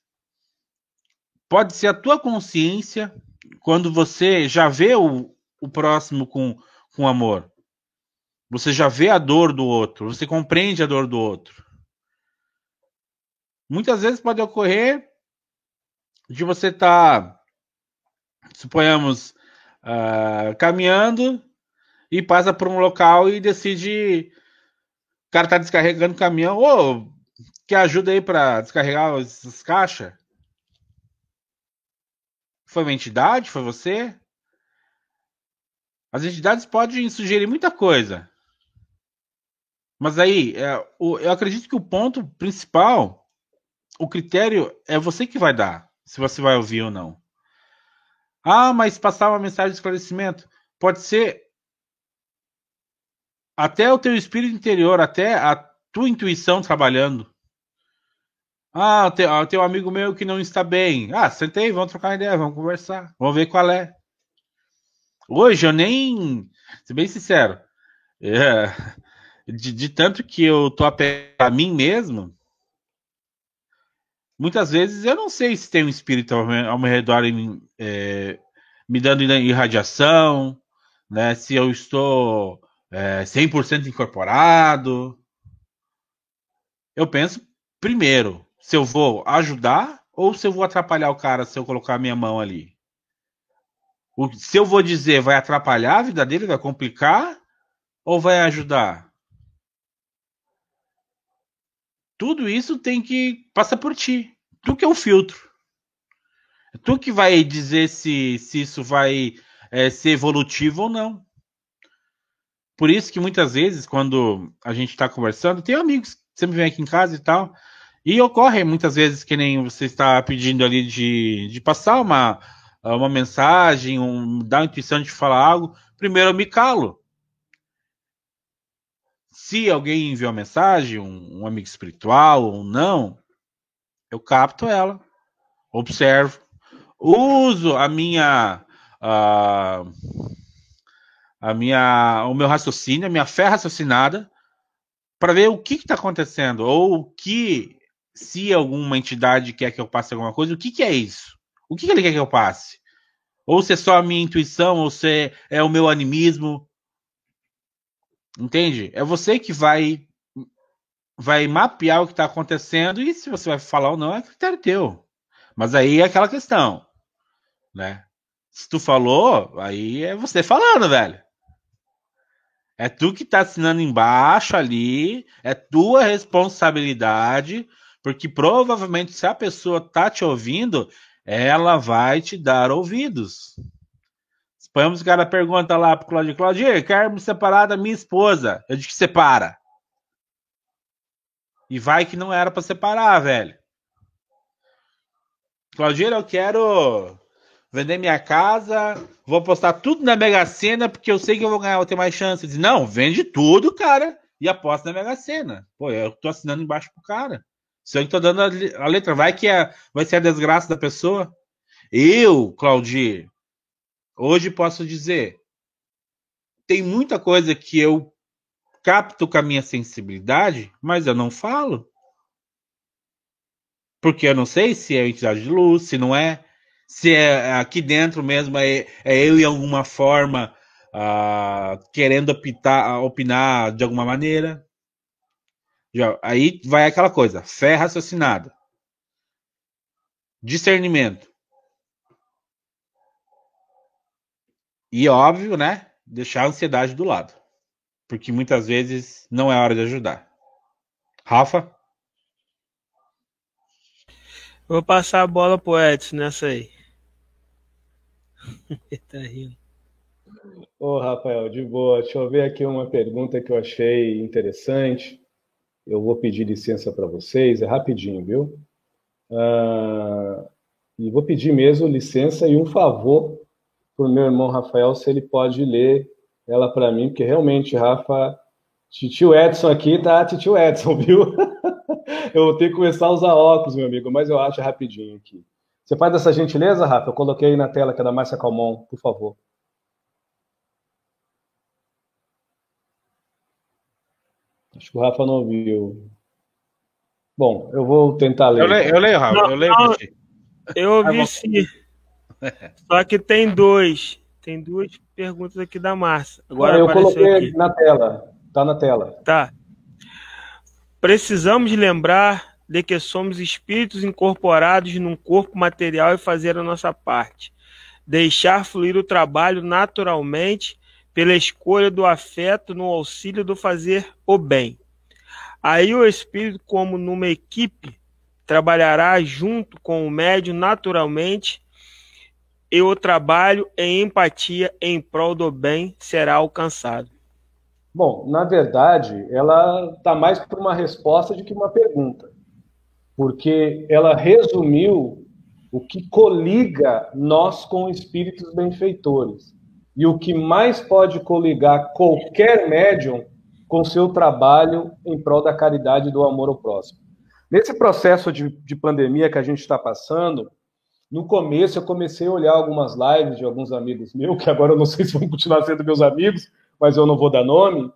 pode ser a tua consciência quando você já vê o próximo com amor. Você já vê a dor do outro, você compreende a dor do outro. Muitas vezes pode ocorrer de você estar, suponhamos, caminhando e passa por um local e decide, o cara tá descarregando o caminhão, quer ajuda aí para descarregar essas caixas? Foi uma entidade? Foi você? As entidades podem sugerir muita coisa. Mas aí, eu acredito que o ponto principal, o critério é você que vai dar, se você vai ouvir ou não. Mas passar uma mensagem de esclarecimento pode ser até o teu espírito interior, até a tua intuição trabalhando. Tem um amigo meu que não está bem. Senta aí, vamos trocar ideia, vamos conversar, vamos ver qual é. Hoje eu nem, ser bem sincero, de tanto que eu tô apegado a mim mesmo, muitas vezes eu não sei se tem um espírito ao meu redor me dando irradiação, né? Se eu estou 100% incorporado. Eu penso primeiro se eu vou ajudar ou se eu vou atrapalhar o cara se eu colocar a minha mão ali. Se eu vou dizer vai atrapalhar a vida dele, vai complicar ou vai ajudar? Tudo isso tem que passar por ti. Tu que é o filtro. Tu que vai dizer se isso vai ser evolutivo ou não. Por isso que muitas vezes, quando a gente está conversando, tem amigos que sempre vêm aqui em casa e tal, e ocorre muitas vezes que nem você está pedindo ali de passar uma mensagem, dar a intuição de falar algo. Primeiro eu me calo. Se alguém enviou uma mensagem, um amigo espiritual ou não, eu capto ela, observo, uso o meu raciocínio, a minha fé raciocinada, para ver o que está acontecendo, ou se alguma entidade quer que eu passe alguma coisa, o que é isso? O que ele quer que eu passe? Ou se é só a minha intuição, ou se é o meu animismo. Entende? É você que vai mapear o que está acontecendo, e se você vai falar ou não, é critério teu. Mas aí é aquela questão, né? Se tu falou, aí é você falando, velho. É tu que tá assinando embaixo ali, é tua responsabilidade, porque provavelmente se a pessoa tá te ouvindo, ela vai te dar ouvidos. Suponhamos que o cara pergunta lá pro Claudio, Claudio, quero me separar da minha esposa. Eu digo que separa. E vai que não era pra separar, velho. Claudio, eu quero vender minha casa, vou apostar tudo na Mega Sena, porque eu sei que eu vou ganhar, vou ter mais chance. Diz, não, vende tudo, cara, e aposta na Mega Sena. Pô, eu tô assinando embaixo pro cara. Só que tô dando a letra. Vai ser a desgraça da pessoa. Eu, Claudir, hoje posso dizer, tem muita coisa que eu capto com a minha sensibilidade, mas eu não falo. Porque eu não sei se é entidade de luz, se não é. Se é aqui dentro mesmo é eu em alguma forma querendo opinar de alguma maneira. Aí vai aquela coisa, fé raciocinada. Discernimento. E óbvio, né? Deixar a ansiedade do lado. Porque muitas vezes não é hora de ajudar. Rafa? Vou passar a bola pro Edson nessa aí. Ele tá rindo. Ô, Rafael, de boa. Deixa eu ver aqui uma pergunta que eu achei interessante. Eu vou pedir licença para vocês, é rapidinho, viu? E vou pedir mesmo licença e um favor para o meu irmão Rafael, se ele pode ler ela para mim, porque realmente, Rafa, titio Edson aqui tá titio Edson, viu? Eu vou ter que começar a usar óculos, meu amigo, mas eu acho rapidinho aqui. Você faz essa gentileza, Rafa? Eu coloquei aí na tela que é da Márcia Calmon, por favor. Acho que o Rafa não viu. Bom, eu vou tentar ler. Eu leio, Raul, eu leio pra ti. Eu ouvi sim. Só que tem duas perguntas aqui da Márcia. Agora Eu apareceu coloquei aqui. na tela. Tá na tela. Tá. Precisamos lembrar de que somos espíritos incorporados num corpo material e fazer a nossa parte. Deixar fluir o trabalho naturalmente pela escolha do afeto no auxílio do fazer o bem. Aí o espírito, como numa equipe, trabalhará junto com o médium naturalmente e o trabalho em empatia em prol do bem será alcançado. Bom, na verdade, ela está mais para uma resposta do que uma pergunta, porque ela resumiu o que coliga nós com espíritos benfeitores e o que mais pode coligar qualquer médium com seu trabalho em prol da caridade e do amor ao próximo. Nesse processo de pandemia que a gente está passando, no começo eu comecei a olhar algumas lives de alguns amigos meus, que agora eu não sei se vão continuar sendo meus amigos, mas eu não vou dar nome.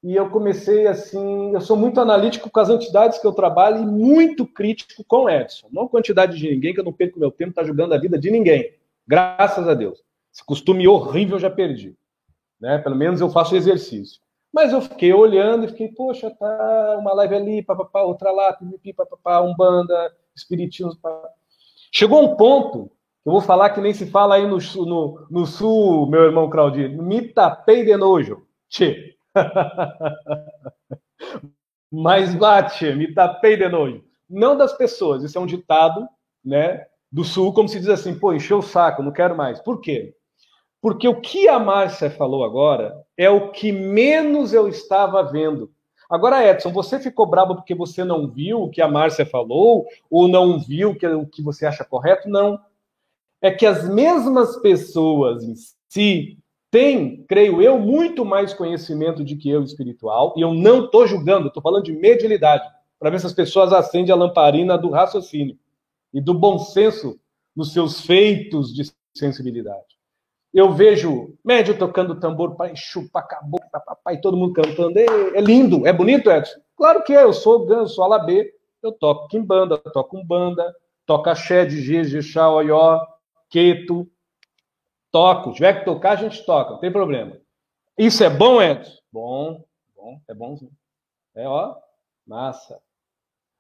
E eu comecei assim, eu sou muito analítico com as entidades que eu trabalho e muito crítico com o Edson. Não quantidade de ninguém, que eu não perco meu tempo, tá jogando a vida de ninguém. Graças a Deus. Esse costume horrível eu já perdi. Né? Pelo menos eu faço exercício. Mas eu fiquei olhando e fiquei, poxa, tá uma live ali, papapá, outra lá, pipipi, papapá, umbanda, espiritismo. Papapá. Chegou um ponto, eu vou falar que nem se fala aí no sul, meu irmão Claudinho, me tapei de nojo. Tchê. Mas bate, me tapei de nojo. Não das pessoas, isso é um ditado, né, do sul, como se diz assim, pô, encheu o saco, não quero mais. Por quê? Porque o que a Márcia falou agora é o que menos eu estava vendo. Agora, Edson, você ficou bravo porque você não viu o que a Márcia falou ou não viu o que você acha correto? Não. É que as mesmas pessoas em si têm, creio eu, muito mais conhecimento do que eu espiritual, e eu não estou julgando, estou falando de mediunidade, para ver se as pessoas acendem a lamparina do raciocínio e do bom senso nos seus feitos de sensibilidade. Eu vejo médio tocando tambor para chupar caboclo, papai, todo mundo cantando. É lindo, é bonito, Edson? Claro que é, eu sou ganso, alabê, eu toco quimbanda, toco umbanda, toco axé, de Jexá, Oió, Queto, toco. Se tiver que tocar, a gente toca, não tem problema. Isso é bom, Edson? Bom, é bonzinho. É, ó, massa.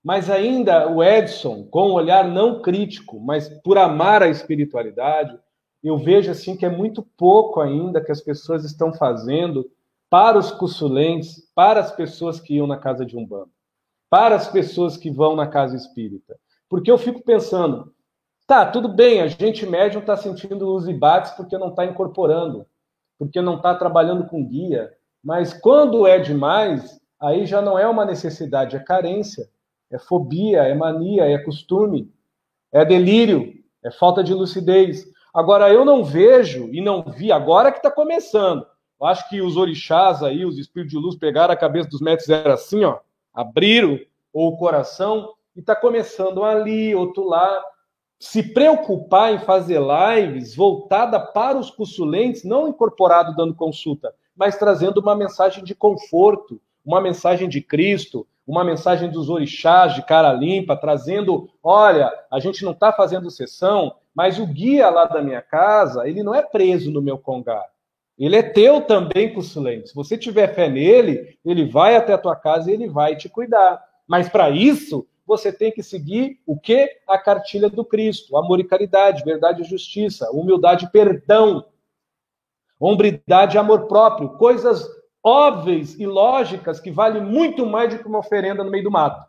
Mas ainda o Edson, com um olhar não crítico, mas por amar a espiritualidade, eu vejo assim que é muito pouco ainda que as pessoas estão fazendo para os cussulentes, para as pessoas que iam na casa de Umbanda, para as pessoas que vão na casa espírita. Porque eu fico pensando, tá, tudo bem, a gente médium está sentindo os embates porque não está incorporando, porque não está trabalhando com guia, mas quando é demais, aí já não é uma necessidade, é carência, é fobia, é mania, é costume, é delírio, é falta de lucidez. Agora, eu não vejo e não vi, agora que está começando. Eu acho que os orixás aí, os espíritos de luz, pegaram a cabeça dos mestres, era assim, ó, abriram o coração e está começando ali, outro lá. Se preocupar em fazer lives voltada para os cussulentes, não incorporado dando consulta, mas trazendo uma mensagem de conforto, uma mensagem de Cristo, uma mensagem dos orixás de cara limpa, trazendo, olha, a gente não está fazendo sessão, mas o guia lá da minha casa, ele não é preso no meu congá. Ele é teu também, cussulente. Se você tiver fé nele, ele vai até a tua casa e ele vai te cuidar. Mas para isso, você tem que seguir o quê? A cartilha do Cristo. Amor e caridade, verdade e justiça, humildade e perdão, hombridade e amor próprio. Coisas óbvias e lógicas que valem muito mais do que uma oferenda no meio do mato.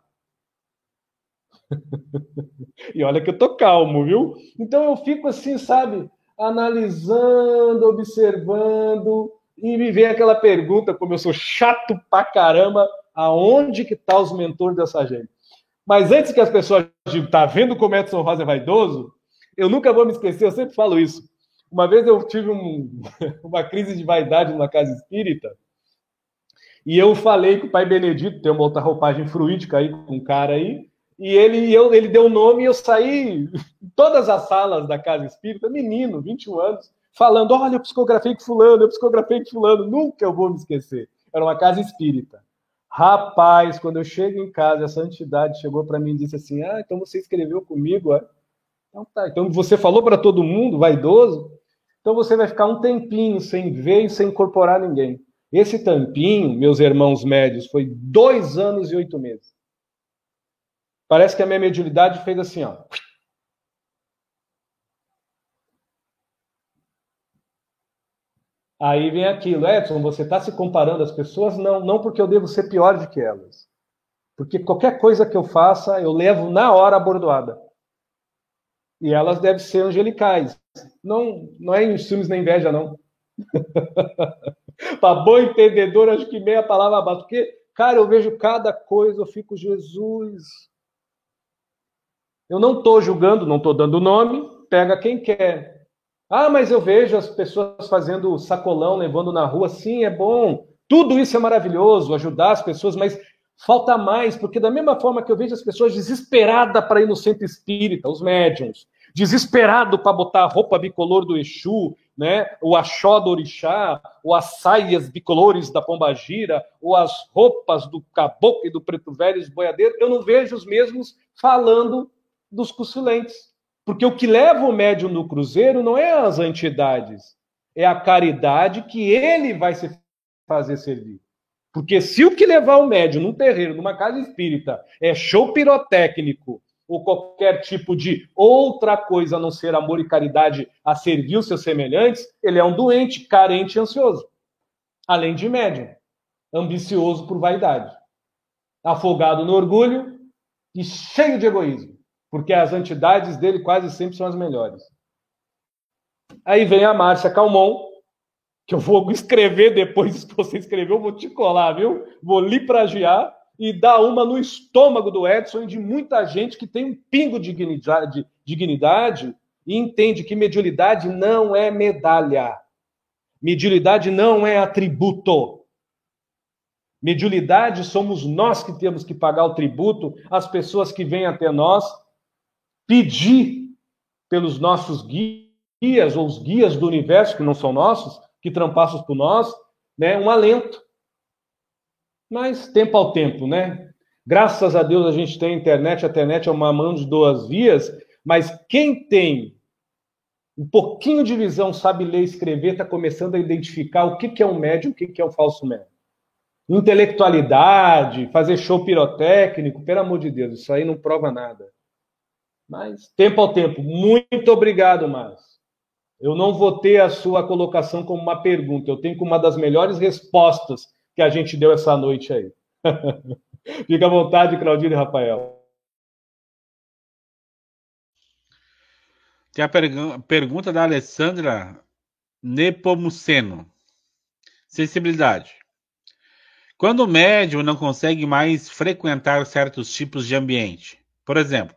E olha que eu tô calmo, viu? Então eu fico assim, sabe, analisando, observando, e me vem aquela pergunta, como eu sou chato pra caramba, aonde que tá os mentores dessa gente? Mas antes que as pessoas digam, tá vendo como Edson Rosa é vaidoso? Eu nunca vou me esquecer, eu sempre falo isso. Uma vez eu tive uma crise de vaidade numa casa espírita, e eu falei com o pai Benedito, tem uma outra roupagem fruídica aí, com um cara aí, e ele deu o nome e eu saí em todas as salas da casa espírita, menino, 21 anos, falando, olha, eu psicografei com fulano, nunca eu vou me esquecer. Era uma casa espírita. Rapaz, quando eu chego em casa, essa entidade chegou para mim e disse assim: ah, então você escreveu comigo, é? Então tá. Então você falou para todo mundo, vaidoso? Então você vai ficar um tempinho sem ver e sem incorporar ninguém. Esse tampinho, meus irmãos médios, foi 2 anos e 8 meses. Parece que a minha mediunidade fez assim, ó. Aí vem aquilo, Edson, você está se comparando às pessoas? Não, não porque eu devo ser pior do que elas. Porque qualquer coisa que eu faça, eu levo na hora a bordoada. E elas devem ser angelicais. Não, não é em ciúmes nem inveja, não. Para bom entendedor, acho que meia palavra basta. Porque, cara, eu vejo cada coisa, eu fico, Jesus. Eu não estou julgando, não estou dando nome, pega quem quer. Ah, mas eu vejo as pessoas fazendo sacolão, levando na rua. Sim, é bom. Tudo isso é maravilhoso, ajudar as pessoas, mas falta mais, porque da mesma forma que eu vejo as pessoas desesperadas para ir no centro espírita, os médiums, desesperado para botar a roupa bicolor do Exu, né? O axó do orixá, ou as saias bicolores da pombagira, ou as roupas do caboclo e do preto velho, os boiadeiros, eu não vejo os mesmos falando dos cuçulentes. Porque o que leva o médium no cruzeiro não é as entidades, é a caridade que ele vai se fazer servir. Porque se o que levar o médium num terreiro, numa casa espírita, é show pirotécnico ou qualquer tipo de outra coisa a não ser amor e caridade a servir os seus semelhantes, ele é um doente, carente e ansioso. Além de médium, ambicioso por vaidade, afogado no orgulho e cheio de egoísmo. Porque as entidades dele quase sempre são as melhores. Aí vem a Márcia Calmon, que eu vou escrever depois que você escreveu, eu vou te colar, viu? Vou lhe plagiar e dar uma no estômago do Edson e de muita gente que tem um pingo de dignidade e entende que mediunidade não é medalha. Mediunidade não é atributo. Mediunidade somos nós que temos que pagar o tributo às pessoas que vêm até nós pedir pelos nossos guias, ou os guias do universo, que não são nossos, que trampassam por nós, né, um alento. Mas tempo ao tempo, né? Graças a Deus a gente tem a internet é uma mão de 2 vias, mas quem tem um pouquinho de visão, sabe ler e escrever, está começando a identificar o que é um médium, o que é um falso médium. Intelectualidade, fazer show pirotécnico, pelo amor de Deus, isso aí não prova nada. Mas, tempo ao tempo, muito obrigado, Márcio. Eu não vou ter a sua colocação como uma pergunta, eu tenho como uma das melhores respostas que a gente deu essa noite aí. Fica à vontade, Claudinho e Rafael. Tem a pergunta da Alessandra Nepomuceno. Sensibilidade. Quando o médium não consegue mais frequentar certos tipos de ambiente, por exemplo,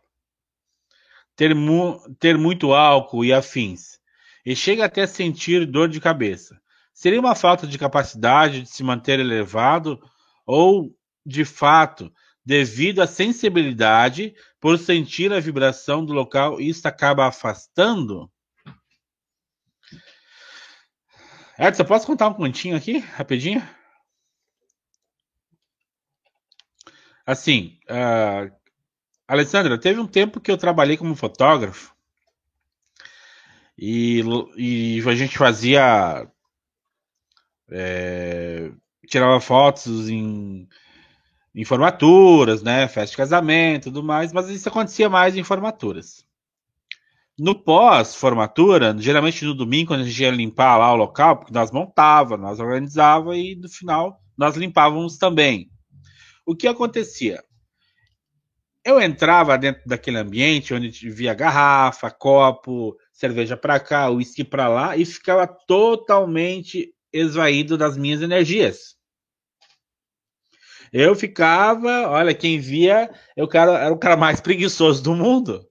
ter muito álcool e afins, e chega até a sentir dor de cabeça, seria uma falta de capacidade de se manter elevado ou, de fato, devido à sensibilidade por sentir a vibração do local e isso acaba afastando? Edson, posso contar um continho aqui, rapidinho? Assim, Alessandra, teve um tempo que eu trabalhei como fotógrafo e a gente fazia tirava fotos em formaturas, né, festa de casamento, tudo mais, mas isso acontecia mais em formaturas. No pós-formatura, geralmente no domingo, quando a gente ia limpar lá o local, porque nós montava, nós organizava e no final nós limpávamos também. O que acontecia? Eu entrava dentro daquele ambiente onde via garrafa, copo, cerveja para cá, uísque para lá e ficava totalmente esvaído das minhas energias. Eu ficava, olha, quem via, era o cara mais preguiçoso do mundo.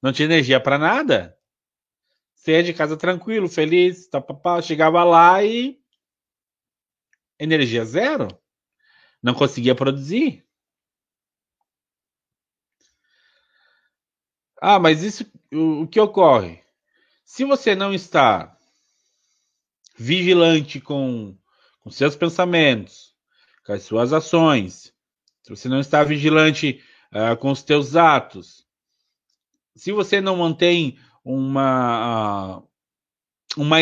Não tinha energia para nada. Saía de casa tranquilo, feliz, chegava lá e energia zero. Não conseguia produzir. Ah, mas isso, o que ocorre? Se você não está vigilante com seus pensamentos, com as suas ações, se você não está vigilante com os teus atos, se você não mantém uma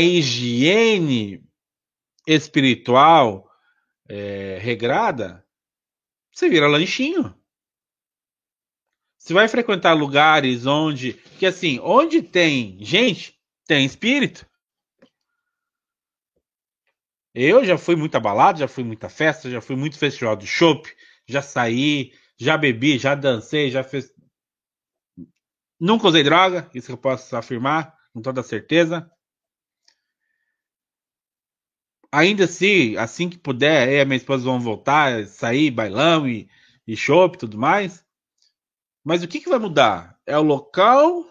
higiene espiritual regrada, você vira lanchinho. Você vai frequentar lugares onde tem gente, tem espírito. Eu já fui muita balada, já fui muita festa, já fui muito festival de chopp, já saí, já bebi, já dancei, já fiz. Nunca usei droga, isso que eu posso afirmar com toda certeza. Ainda assim que puder, eu e a minha esposa vão voltar, sair, bailão e chopp e tudo mais. Mas o que vai mudar? É o local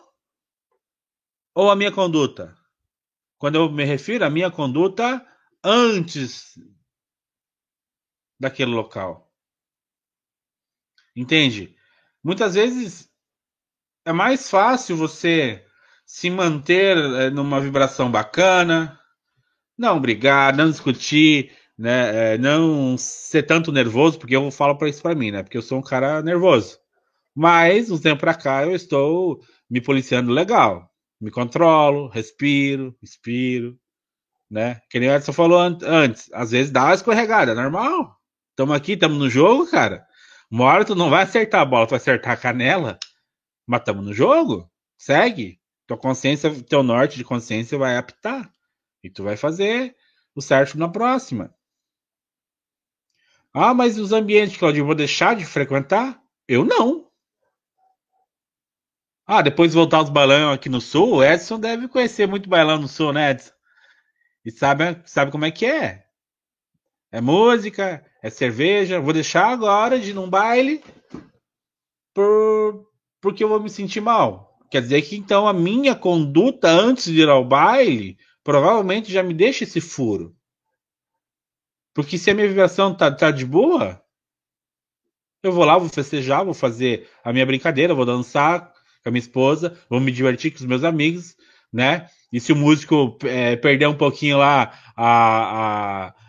ou a minha conduta? Quando eu me refiro à minha conduta antes daquele local. Entende? Muitas vezes é mais fácil você se manter numa vibração bacana, não brigar, não discutir, né? Não ser tanto nervoso, porque eu falo para isso para mim, né? Porque eu sou um cara nervoso. Mas, um tempo pra cá, eu estou me policiando legal. Me controlo, respiro, expiro, né? Que nem o Edson falou antes. Às vezes dá uma escorregada, é normal. Estamos aqui, estamos no jogo, cara. Uma hora tu não vai acertar a bola, tu vai acertar a canela. Mas estamos no jogo. Segue. Tua consciência, teu norte de consciência vai apitar. E tu vai fazer o certo na próxima. Ah, mas os ambientes, Claudio, eu vou deixar de frequentar? Eu não. Ah, depois de voltar aos bailão aqui no Sul, o Edson deve conhecer muito bailão no Sul, né, Edson? E sabe como é que é. É música, é cerveja. Vou deixar agora de ir num baile porque eu vou me sentir mal. Quer dizer que então a minha conduta antes de ir ao baile provavelmente já me deixa esse furo. Porque se a minha vibração tá de boa, eu vou lá, vou festejar, vou fazer a minha brincadeira, vou dançar com a minha esposa, vou me divertir com os meus amigos, né? E se o músico perder um pouquinho lá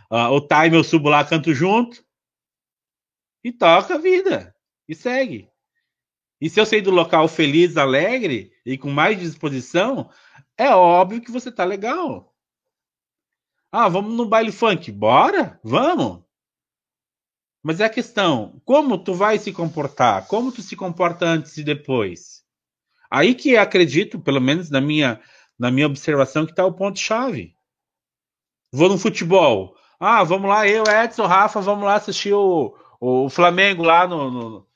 o time, eu subo lá, canto junto e toca a vida e segue. E se eu sair do local feliz, alegre e com mais disposição, é óbvio que você tá legal. Ah, vamos no baile funk? Bora? Vamos! Mas é a questão, como tu vai se comportar? Como tu se comporta antes e depois? Aí que acredito, pelo menos na minha observação, que está o ponto-chave. Vou no futebol. Ah, vamos lá, eu, Edson, Rafa, vamos lá assistir o Flamengo lá no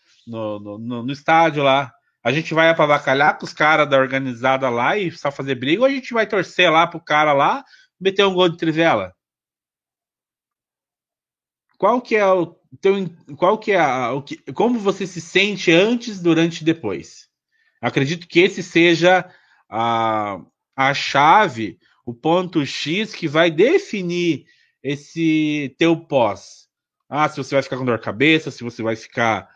estádio lá. A gente vai apavacalhar com os caras da organizada lá e só fazer briga, ou a gente vai torcer lá pro cara lá meter um gol de trivela? Qual que é como você se sente antes, durante e depois? Acredito que esse seja a chave, o ponto X que vai definir esse teu pós. Ah, se você vai ficar com dor de cabeça, se você vai ficar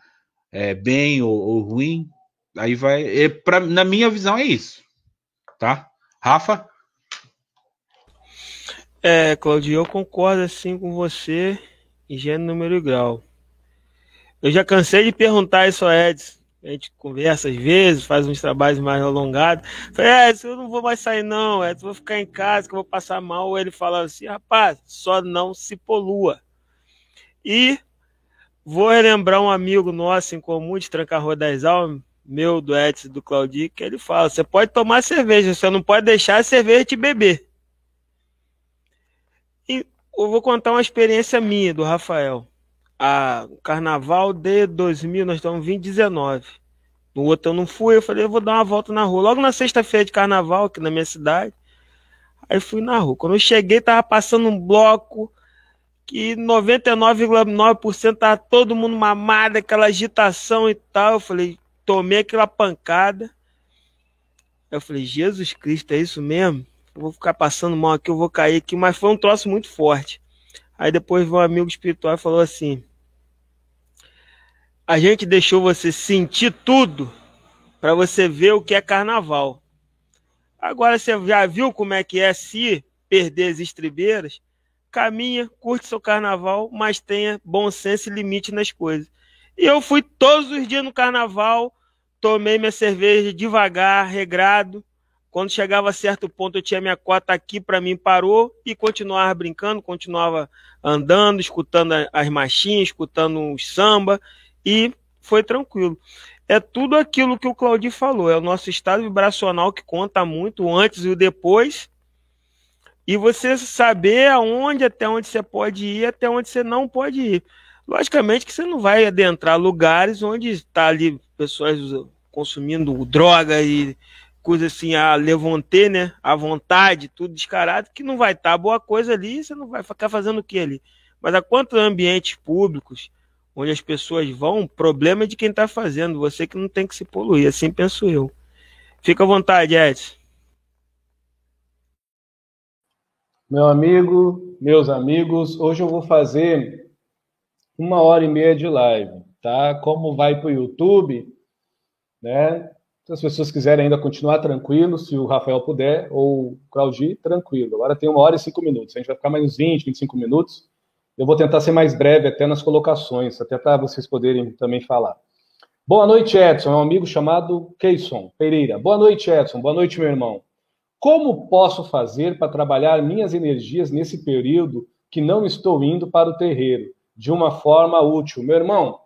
bem ou ruim. Aí vai. Na minha visão é isso. Tá? Rafa? Claudio, eu concordo assim com você em gênero, número e grau. Eu já cansei de perguntar isso a Edson. A gente conversa às vezes, faz uns trabalhos mais alongados. Falei, Edson, eu não vou mais sair não, Edson, vou ficar em casa que eu vou passar mal. Ele fala assim, rapaz, só não se polua. E vou relembrar um amigo nosso em comum de Tranca-Rua das Almas, meu, do Edson, do Claudio, que ele fala, você pode tomar cerveja, você não pode deixar a cerveja te beber. E eu vou contar uma experiência minha, do Rafael. O carnaval de 2000, nós estamos em 2019. No outro eu não fui, eu falei, eu vou dar uma volta na rua. Logo na sexta-feira de carnaval, aqui na minha cidade. Aí fui na rua. Quando eu cheguei, tava passando um bloco que 99,9% tava todo mundo mamado, aquela agitação e tal. Eu falei, tomei aquela pancada. Eu falei, Jesus Cristo, é isso mesmo? Eu vou ficar passando mal aqui, eu vou cair aqui. Mas foi um troço muito forte. Aí depois um amigo espiritual falou assim, a gente deixou você sentir tudo para você ver o que é carnaval. Agora você já viu como é que é se perder as estribeiras? caminha, curte seu carnaval, mas tenha bom senso e limite nas coisas. E eu fui todos os dias no carnaval, tomei minha cerveja devagar, regrado. Quando chegava a certo ponto, eu tinha minha cota aqui, para mim parou, e continuava brincando, continuava andando, escutando as marchinhas, escutando os samba, e foi tranquilo. É tudo aquilo que o Claudio falou, é o nosso estado vibracional que conta muito, o antes e o depois, e você saber até onde você pode ir, até onde você não pode ir. Logicamente que você não vai adentrar lugares onde está ali pessoas consumindo droga e coisa assim, a levanter, né? À vontade, tudo descarado, que não vai estar boa coisa ali, você não vai ficar fazendo o que ali. Mas a quantos ambientes públicos onde as pessoas vão, o problema é de quem está fazendo, você que não tem que se poluir, assim penso eu. Fica à vontade, Edson. Meu amigo, meus amigos, hoje eu vou fazer 1h30 de live, tá? Como vai para o YouTube, né? Se as pessoas quiserem ainda continuar tranquilo, se o Rafael puder, ou o Claudio, tranquilo. Agora tem 1h05. A gente vai ficar mais uns 20, 25 minutos. Eu vou tentar ser mais breve até nas colocações, até para vocês poderem também falar. Boa noite, Edson. É um amigo chamado Keison Pereira. Boa noite, Edson. Boa noite, meu irmão. Como posso fazer para trabalhar minhas energias nesse período que não estou indo para o terreiro, de uma forma útil? Meu irmão,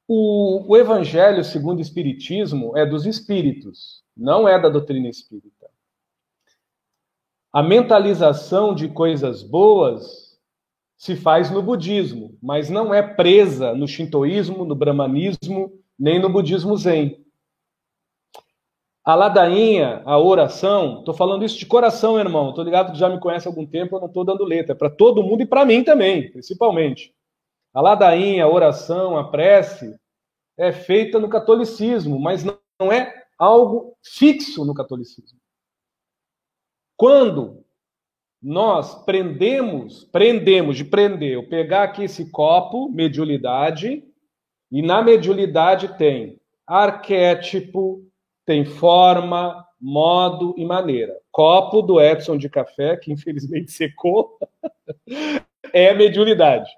o Evangelho segundo o Espiritismo é dos espíritos, não é da doutrina espírita. A mentalização de coisas boas se faz no budismo, mas não é presa no shintoísmo, no brahmanismo, nem no budismo zen. A ladainha, a oração, estou falando isso de coração, irmão. Estou ligado que já me conhece há algum tempo, eu não estou dando letra. É para todo mundo e para mim também, principalmente. A ladainha, a oração, a prece é feita no catolicismo, mas não é algo fixo no catolicismo. Quando nós prendemos de prender, eu pegar aqui esse copo, mediunidade, e na mediunidade tem arquétipo, tem forma, modo e maneira. Copo do Edson de café, que infelizmente secou, é a mediunidade.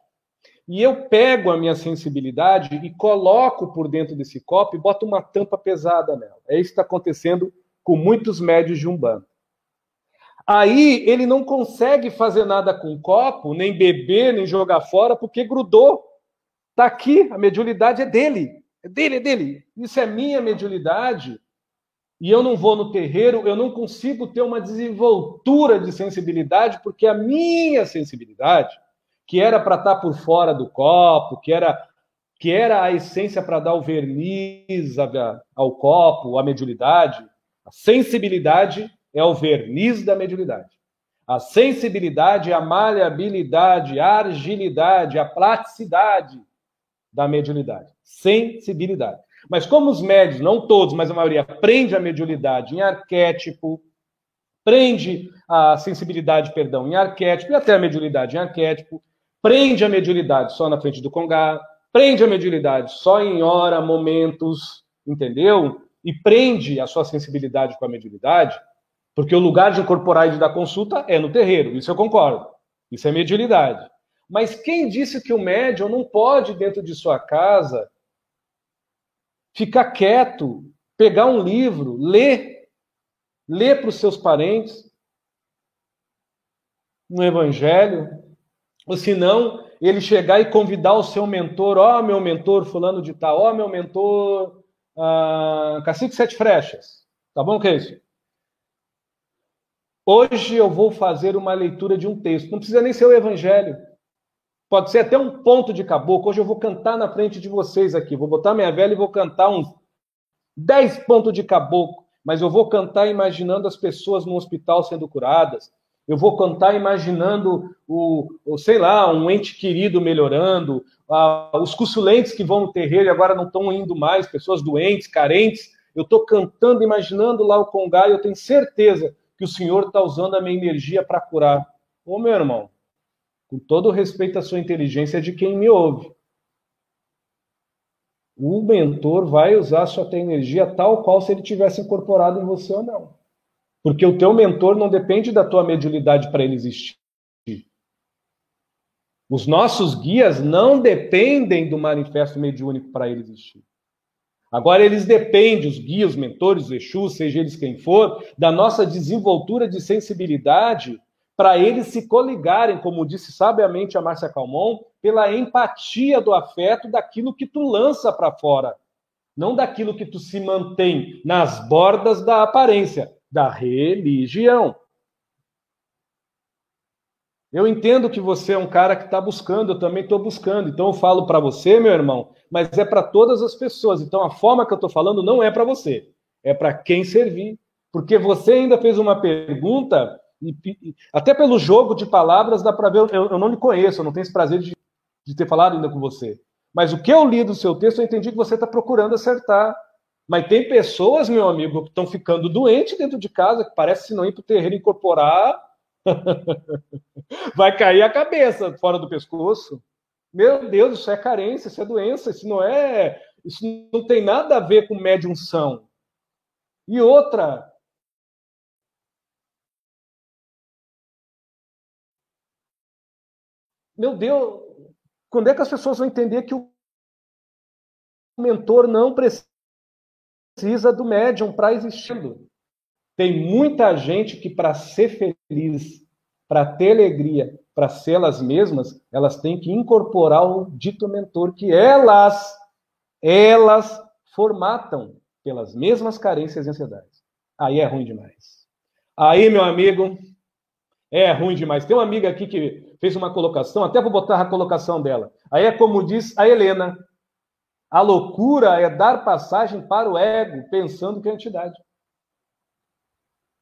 E eu pego a minha sensibilidade e coloco por dentro desse copo e boto uma tampa pesada nela. É isso que está acontecendo com muitos médios de Umbanda. Aí ele não consegue fazer nada com o copo, nem beber, nem jogar fora, porque grudou. Está aqui, a mediunidade é dele. É dele, é dele. Isso é minha mediunidade. E eu não vou no terreiro, eu não consigo ter uma desenvoltura de sensibilidade, porque a minha sensibilidade, que era para estar por fora do copo, que era a essência para dar o verniz ao copo, a mediunidade, a sensibilidade é o verniz da mediunidade. A sensibilidade é a maleabilidade, a agilidade, a praticidade da mediunidade. Sensibilidade. Mas como os médios, não todos, mas a maioria, prende a mediunidade em arquétipo, prende a sensibilidade, em arquétipo, e até a mediunidade em arquétipo, prende a mediunidade só na frente do congá, prende a mediunidade só em hora, momentos, entendeu? E prende a sua sensibilidade com a mediunidade, porque o lugar de incorporar e de dar consulta é no terreiro, isso eu concordo. Isso é mediunidade. Mas quem disse que o médium não pode, dentro de sua casa, ficar quieto, pegar um livro, ler para os seus parentes um evangelho, ou se não, ele chegar e convidar o seu mentor, meu mentor fulano de tal, meu mentor Cacique Sete Frechas, tá bom, que é isso? Hoje eu vou fazer uma leitura de um texto, não precisa nem ser o evangelho, pode ser até um ponto de caboclo. Hoje eu vou cantar na frente de vocês aqui. Vou botar minha vela e vou cantar uns 10 pontos de caboclo. Mas eu vou cantar imaginando as pessoas no hospital sendo curadas. Eu vou cantar imaginando um ente querido melhorando. Os consulentes que vão no terreiro e agora não estão indo mais. Pessoas doentes, carentes. Eu estou cantando, imaginando lá o congá e eu tenho certeza que o Senhor está usando a minha energia para curar. Ô, meu irmão, com todo respeito à sua inteligência de quem me ouve, o mentor vai usar a sua energia tal qual se ele tivesse incorporado em você ou não. Porque o teu mentor não depende da tua mediunidade para ele existir. Os nossos guias não dependem do manifesto mediúnico para ele existir. Agora, eles dependem, os guias, os mentores, os Exus, seja eles quem for, da nossa desenvoltura de sensibilidade para eles se coligarem, como disse sabiamente a Márcia Calmon, pela empatia do afeto daquilo que tu lança para fora, não daquilo que tu se mantém nas bordas da aparência, da religião. Eu entendo que você é um cara que está buscando, eu também estou buscando. Então eu falo para você, meu irmão, mas é para todas as pessoas. Então a forma que eu estou falando não é para você, é para quem servir. Porque você ainda fez uma pergunta, até pelo jogo de palavras dá para ver, eu não lhe conheço, eu não tenho esse prazer de ter falado ainda com você. Mas o que eu li do seu texto, eu entendi que você está procurando acertar. Mas tem pessoas, meu amigo, que estão ficando doentes dentro de casa, que parece que se não ir para o terreiro incorporar... vai cair a cabeça fora do pescoço. Meu Deus, isso é carência, isso é doença, isso não tem nada a ver com mediunção. E outra, meu Deus, quando é que as pessoas vão entender que o mentor não precisa do médium para existir? Tem muita gente que, para ser feliz, para ter alegria, para ser elas mesmas, elas têm que incorporar o dito mentor que elas formatam pelas mesmas carências e ansiedades. Aí é ruim demais. Aí, meu amigo, é ruim demais. Tem uma amiga aqui que fez uma colocação, até vou botar a colocação dela. Aí é como diz a Helena, a loucura é dar passagem para o ego, pensando que é entidade.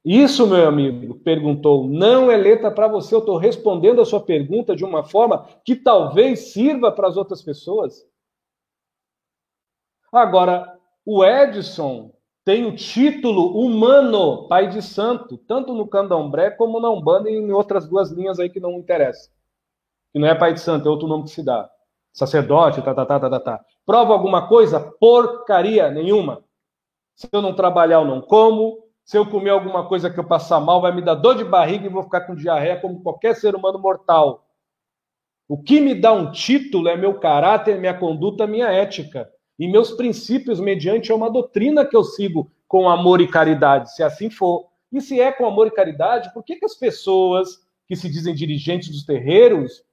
Isso, meu amigo, perguntou, não é letra para você. Eu estou respondendo a sua pergunta de uma forma que talvez sirva para as outras pessoas. Agora, o Edson tem o título humano, pai de santo, tanto no candomblé como na Umbanda e em outras duas linhas aí que não interessam. Que não é pai de santo, é outro nome que se dá. Sacerdote, tá. Prova alguma coisa? Porcaria nenhuma. Se eu não trabalhar, eu não como. Se eu comer alguma coisa que eu passar mal, vai me dar dor de barriga e vou ficar com diarreia como qualquer ser humano mortal. O que me dá um título é meu caráter, minha conduta, minha ética. E meus princípios mediante uma doutrina que eu sigo com amor e caridade, se assim for. E se é com amor e caridade, por que as pessoas que se dizem dirigentes dos terreiros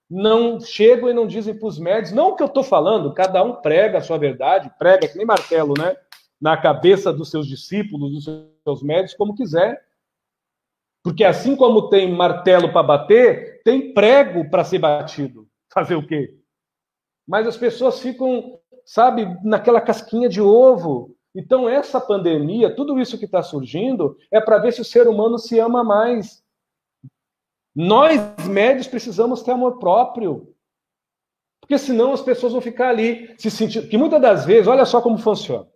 não chegam e não dizem para os médios, não o que eu estou falando, cada um prega a sua verdade, prega que nem martelo, né? Na cabeça dos seus discípulos, dos seus médios, como quiser. Porque assim como tem martelo para bater, tem prego para ser batido. Fazer o quê? Mas as pessoas ficam, sabe, naquela casquinha de ovo. Então essa pandemia, tudo isso que está surgindo, é para ver se o ser humano se ama mais. Nós, médios, precisamos ter amor próprio. Porque senão as pessoas vão ficar ali se sentindo... Que muitas das vezes, olha só como funciona.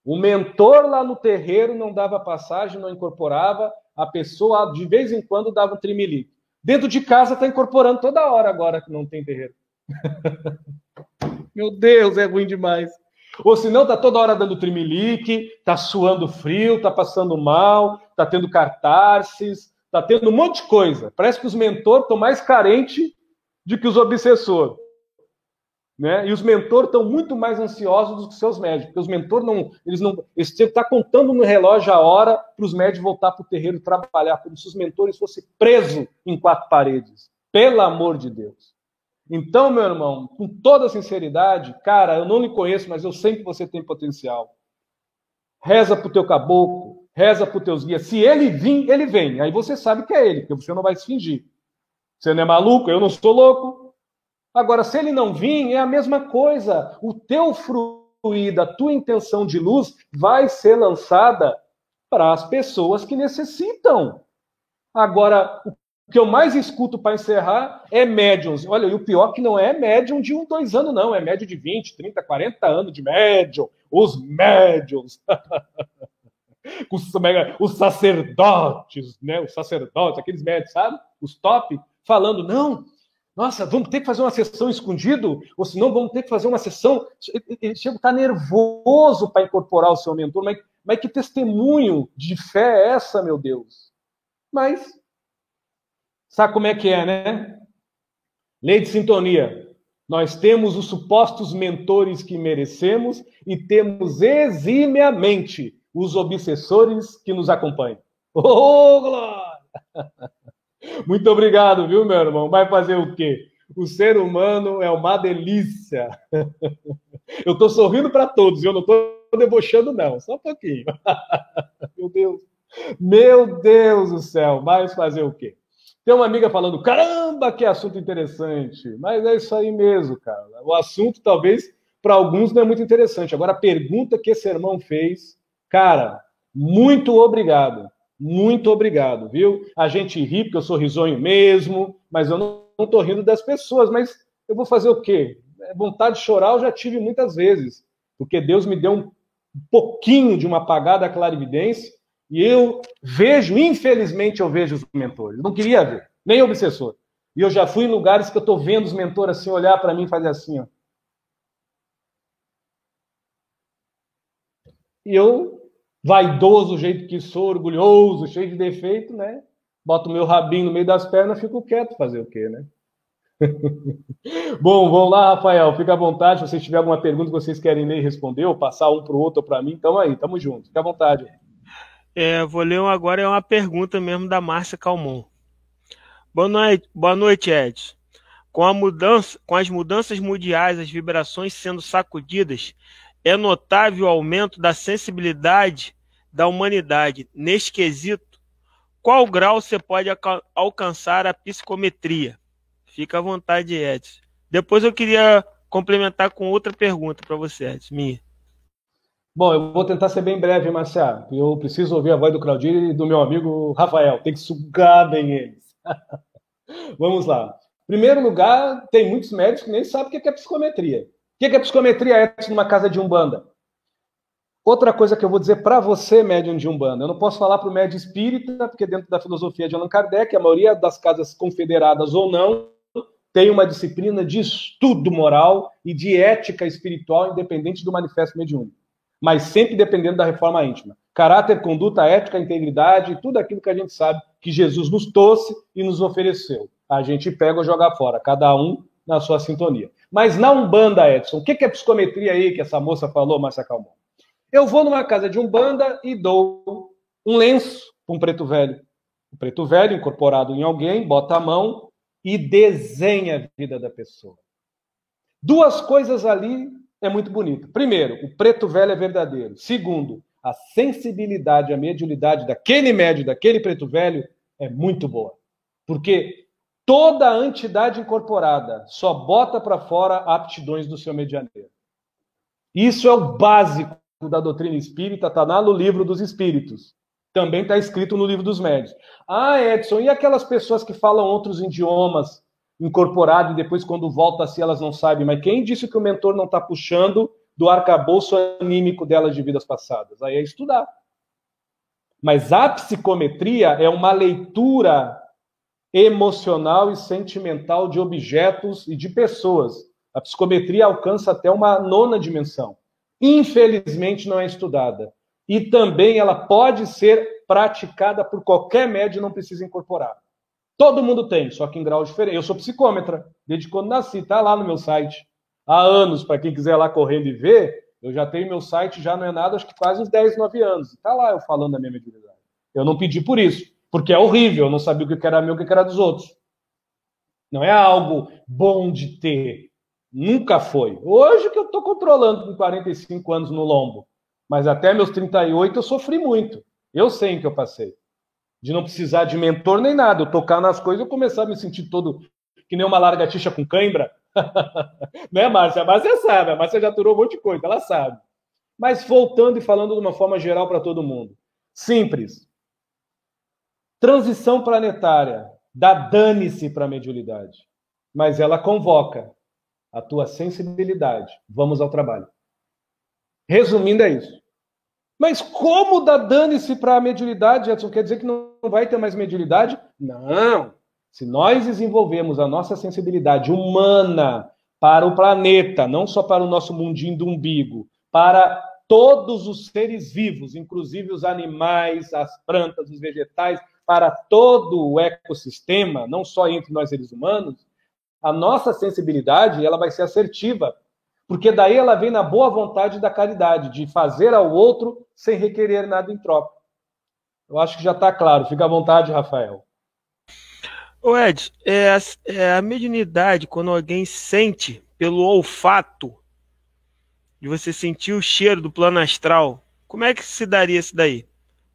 O mentor lá no terreiro não dava passagem, não incorporava, a pessoa de vez em quando dava um trimelique. Dentro de casa está incorporando toda hora agora que não tem terreiro. Meu Deus, é ruim demais. Ou senão está toda hora dando trimelique, está suando frio, está passando mal, está tendo catarses, está tendo um monte de coisa. Parece que os mentores estão mais carentes do que os obsessores. Né? E os mentores estão muito mais ansiosos do que seus médicos, porque os mentores eles estão contando no relógio a hora para os médicos voltar para o terreiro trabalhar, como se os mentores fossem presos em quatro paredes. Pelo amor de Deus. Então, meu irmão, com toda sinceridade, cara, eu não lhe conheço, mas eu sei que você tem potencial. Reza para o teu caboclo, reza para os teus guias. Se ele vir, ele vem. Aí você sabe que é ele, porque você não vai se fingir. Você não é maluco, eu não sou louco. Agora, se ele não vir, é a mesma coisa. O teu fruir da tua intenção de luz vai ser lançada para as pessoas que necessitam. Agora, o que eu mais escuto para encerrar é médiums. Olha, e o pior é que não é médium de 1, 2 anos, não. É médium de 20, 30, 40 anos de médium. Os médiums. Os sacerdotes, né? Os sacerdotes, aqueles médios, sabe? Os top, falando, não... Nossa, vamos ter que fazer uma sessão escondido? Ou senão vamos ter que fazer uma sessão... Ele chega a estar nervoso para incorporar o seu mentor. Mas que testemunho de fé é essa, meu Deus? Mas, sabe como é que é, né? Lei de sintonia. Nós temos os supostos mentores que merecemos e temos eximiamente os obsessores que nos acompanham. Ô, glória! Muito obrigado, viu, meu irmão? Vai fazer o quê? O ser humano é uma delícia. Eu estou sorrindo para todos, eu não estou debochando, não. Só um pouquinho. Meu Deus. Meu Deus do céu. Mas fazer o quê? Tem uma amiga falando, caramba, que assunto interessante. Mas é isso aí mesmo, cara. O assunto, talvez, para alguns não é muito interessante. Agora, a pergunta que esse irmão fez, cara, muito obrigado. Muito obrigado, viu? A gente ri, porque eu sou risonho mesmo, mas eu não estou rindo das pessoas. Mas eu vou fazer o quê? Vontade de chorar eu já tive muitas vezes, porque Deus me deu um pouquinho de uma apagada clarividência, e eu vejo, infelizmente, eu vejo os mentores. Eu não queria ver, nem obsessor. E eu já fui em lugares que eu estou vendo os mentores assim, olhar para mim e fazer assim, ó. E eu, vaidoso, do jeito que sou, orgulhoso, cheio de defeito, né? Boto o meu rabinho no meio das pernas, fico quieto, fazer o quê, né? Bom, vamos lá, Rafael, fica à vontade. Se vocês tiverem alguma pergunta que vocês querem ler e responder, ou passar um para o outro ou para mim, então aí, tamo junto, fica à vontade. Vou ler agora, é uma pergunta mesmo da Márcia Calmon. Boa noite, Edson. Com as mudanças mundiais, as vibrações sendo sacudidas, é notável o aumento da sensibilidade da humanidade. Neste quesito, qual grau você pode alcançar a psicometria? Fica à vontade, Edson. Depois eu queria complementar com outra pergunta para você, Edson. Minha. Bom, eu vou tentar ser bem breve, Marcia. Eu preciso ouvir a voz do Claudir e do meu amigo Rafael. Tem que sugar bem eles. Vamos lá. Em primeiro lugar, tem muitos médicos que nem sabem o que é psicometria. O que é psicometria, Edson, numa casa de Umbanda? Outra coisa que eu vou dizer para você, médium de Umbanda, eu não posso falar para o médium espírita, porque dentro da filosofia de Allan Kardec, a maioria das casas confederadas ou não, tem uma disciplina de estudo moral e de ética espiritual independente do manifesto mediúnico, mas sempre dependendo da reforma íntima. Caráter, conduta, ética, integridade, tudo aquilo que a gente sabe que Jesus nos trouxe e nos ofereceu. A gente pega ou joga fora, cada um na sua sintonia. Mas na Umbanda, Edson, o que é psicometria aí que essa moça falou, Márcia Calmon? Eu vou numa casa de Umbanda e dou um lenço para um preto velho. O preto velho, incorporado em alguém, bota a mão e desenha a vida da pessoa. Duas coisas ali é muito bonito. Primeiro, o preto velho é verdadeiro. Segundo, a sensibilidade, a mediunidade daquele médium, daquele preto velho é muito boa. Porque toda a entidade incorporada só bota para fora aptidões do seu medianeiro. Isso é o básico da doutrina espírita, está lá no livro dos espíritos. Também está escrito no livro dos médiuns. Ah, Edson, e aquelas pessoas que falam outros idiomas incorporados e depois quando volta assim elas não sabem? Mas quem disse que o mentor não está puxando do arcabouço anímico delas de vidas passadas? Aí é estudar. Mas a psicometria é uma leitura emocional e sentimental de objetos e de pessoas. A psicometria alcança até uma 9ª dimensão. Infelizmente não é estudada. E também ela pode ser praticada por qualquer médium, não precisa incorporar. Todo mundo tem, só que em grau diferente. Eu sou psicômetra, desde quando nasci, está lá no meu site. Há anos, para quem quiser lá correndo e ver, eu já tenho meu site, já não é nada, acho que quase uns 10, 9 anos. Está lá eu falando da minha mediunidade. Eu não pedi por isso, porque é horrível, eu não sabia o que era meu, o que era dos outros. Não é algo bom de ter. Nunca foi. Hoje que eu estou controlando com 45 anos no lombo. Mas até meus 38 eu sofri muito. Eu sei o que eu passei. De não precisar de mentor nem nada. Eu tocar nas coisas e eu começar a me sentir todo que nem uma lagartixa com cãibra. Né, Márcia? A Márcia sabe. A Márcia já aturou um monte de coisa, ela sabe. Mas voltando e falando de uma forma geral para todo mundo. Simples. Transição planetária. Dá dane-se para a mediunidade. Mas ela convoca a tua sensibilidade. Vamos ao trabalho. Resumindo, é isso. Mas como dar dane-se para a mediunidade, Edson? Quer dizer que não vai ter mais mediunidade? Não. Se nós desenvolvemos a nossa sensibilidade humana para o planeta, não só para o nosso mundinho do umbigo, para todos os seres vivos, inclusive os animais, as plantas, os vegetais, para todo o ecossistema, não só entre nós seres humanos, A nossa sensibilidade, ela vai ser assertiva, porque daí ela vem na boa vontade da caridade, de fazer ao outro sem requerer nada em troca. Eu acho que já está claro. Fica à vontade, Rafael. Ô Ed, a mediunidade, quando alguém sente pelo olfato, de você sentir o cheiro do plano astral, como é que se daria isso daí?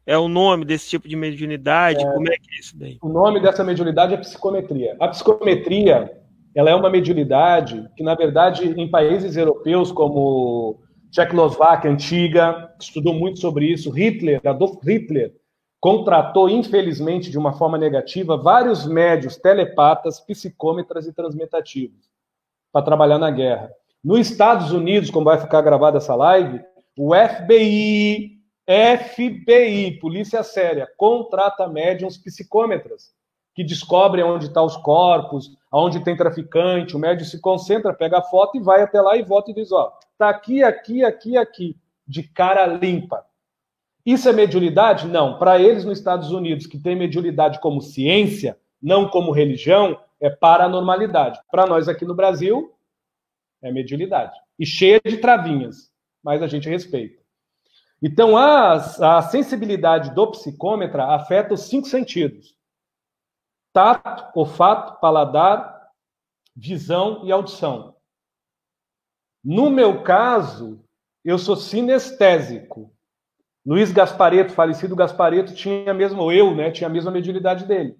É o nome desse tipo de mediunidade? Como é que é isso daí? O nome dessa mediunidade é psicometria. A psicometria, ela é uma mediunidade que, na verdade, em países europeus como Tchecoslováquia antiga, estudou muito sobre isso, Adolf Hitler, contratou, infelizmente, de uma forma negativa, vários médios, telepatas, psicômetras e transmutativos para trabalhar na guerra. Nos Estados Unidos, como vai ficar gravada essa live, o FBI, Polícia Séria, contrata médiums psicômetras, que descobrem onde estão os corpos, onde tem traficante, o médium se concentra, pega a foto e vai até lá e volta e diz, ó, tá aqui, aqui, aqui, aqui, de cara limpa. Isso é mediunidade? Não. Para eles, nos Estados Unidos, que tem mediunidade como ciência, não como religião, é paranormalidade. Para nós aqui no Brasil, é mediunidade. E cheia de travinhas, mas a gente respeita. Então, a sensibilidade do psicômetra afeta os 5 sentidos. Tato, olfato, paladar, visão e audição. No meu caso, eu sou sinestésico. Luiz Gasparetto, falecido Gasparetto, tinha a mesma mediunidade dele.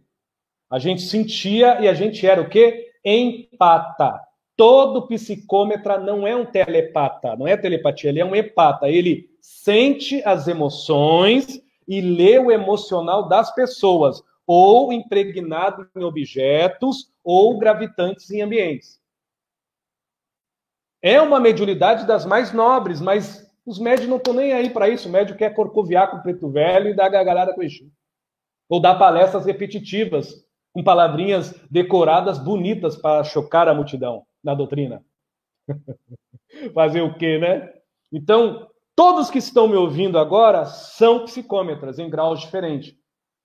A gente sentia e a gente era o quê? Empata. Todo psicômetra não é um telepata, não é telepatia, ele é um empata. Ele sente as emoções e lê o emocional das pessoas, ou impregnado em objetos, ou gravitantes em ambientes. É uma mediunidade das mais nobres, mas os médios não estão nem aí para isso. O médio quer corcoviar com o preto velho e dar gargalhada com isso. Ou dar palestras repetitivas, com palavrinhas decoradas, bonitas, para chocar a multidão na doutrina. Fazer o quê, né? Então, todos que estão me ouvindo agora são psicômetras, em graus diferentes.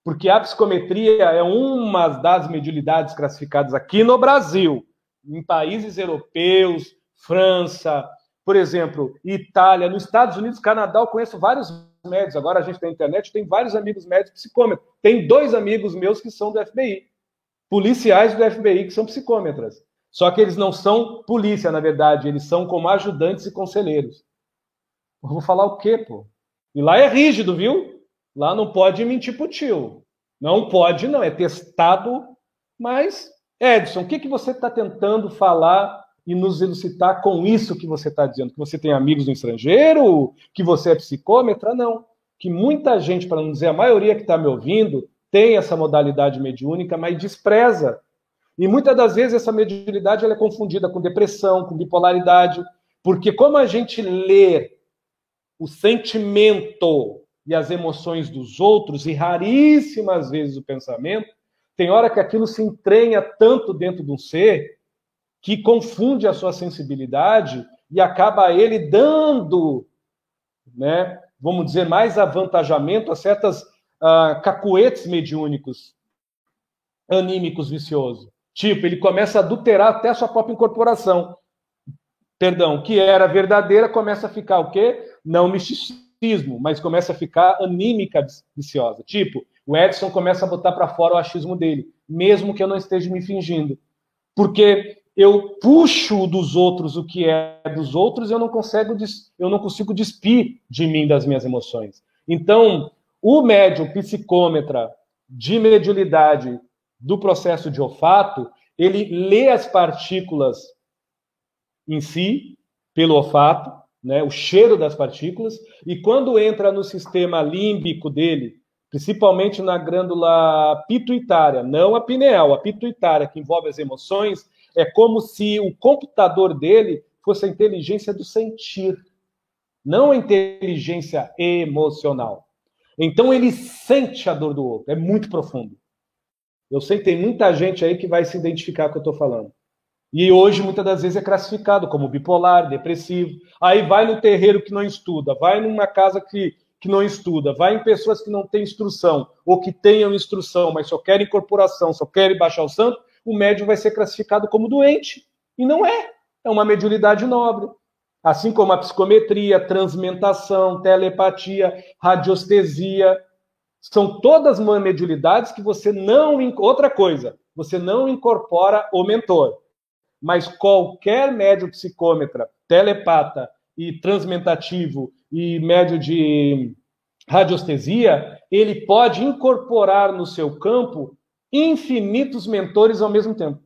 Porque a psicometria é uma das mediunidades classificadas aqui no Brasil, em países europeus, França, por exemplo, Itália, nos Estados Unidos, Canadá, eu conheço vários médios. Agora a gente tem internet, tem vários amigos médicos psicômetras. Tem 2 amigos meus que são do FBI, policiais do FBI que são psicômetras. Só que eles não são polícia, na verdade, eles são como ajudantes e conselheiros. Eu vou falar o quê, pô? E lá é rígido, viu? Lá não pode mentir pro tio. Não pode, não. É testado. Mas, Edson, o que você está tentando falar e nos elucidar com isso que você está dizendo? Que você tem amigos no estrangeiro? Que você é psicômetra? Não. Que muita gente, para não dizer a maioria que está me ouvindo, tem essa modalidade mediúnica, mas despreza. E muitas das vezes essa mediunidade ela é confundida com depressão, com bipolaridade, porque como a gente lê o sentimento e as emoções dos outros, e raríssimas vezes o pensamento, tem hora que aquilo se entranha tanto dentro de um ser que confunde a sua sensibilidade e acaba ele dando, né, vamos dizer, mais avantajamento a certas cacuetes mediúnicos, anímicos viciosos. Tipo, ele começa a adulterar até a sua própria incorporação. Perdão, que era verdadeira, começa a ficar o quê? Não misticismo, mas começa a ficar anímica viciosa. Tipo, o Edson começa a botar para fora o achismo dele, mesmo que eu não esteja me fingindo. Porque eu puxo dos outros o que é dos outros, eu não consigo despir de mim das minhas emoções. Então, o médium psicômetra de mediunidade do processo de olfato, ele lê as partículas em si, pelo olfato, né, o cheiro das partículas, e quando entra no sistema límbico dele, principalmente na glândula pituitária, não a pineal, a pituitária, que envolve as emoções, é como se o computador dele fosse a inteligência do sentir, não a inteligência emocional. Então ele sente a dor do outro, é muito profundo. Eu sei que tem muita gente aí que vai se identificar com o que eu estou falando. E hoje, muitas das vezes, é classificado como bipolar, depressivo. Aí vai no terreiro que não estuda, vai numa casa que não estuda, vai em pessoas que não têm instrução, ou que tenham instrução, mas só querem incorporação, só querem baixar o santo. o médium vai ser classificado como doente. E não é. É uma mediunidade nobre. Assim como a psicometria, transmentação, telepatia, radiestesia, são todas mediunidades que você não... Outra coisa, você não incorpora o mentor. Mas qualquer médium psicômetra, telepata e transmentativo e médium de radiestesia, ele pode incorporar no seu campo infinitos mentores ao mesmo tempo.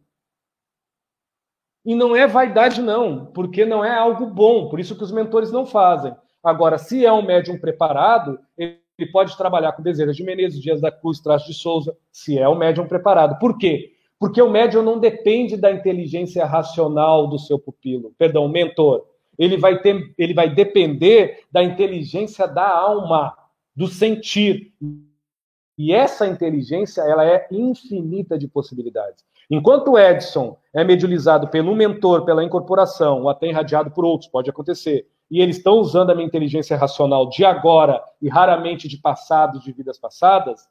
E não é vaidade, não, porque não é algo bom, por isso que os mentores não fazem. Agora, se é um médium preparado, ele pode trabalhar com Bezerra de Menezes, Dias da Cruz, Traço de Souza, se é um médium preparado. Por quê? Porque o médium não depende da inteligência racional do seu pupilo, perdão, o mentor. Ele vai depender da inteligência da alma, do sentir. E essa inteligência, ela é infinita de possibilidades. Enquanto o Edson é mediunizado pelo mentor, pela incorporação, ou até irradiado por outros, pode acontecer, e eles estão usando a minha inteligência racional de agora e raramente de passado, de vidas passadas,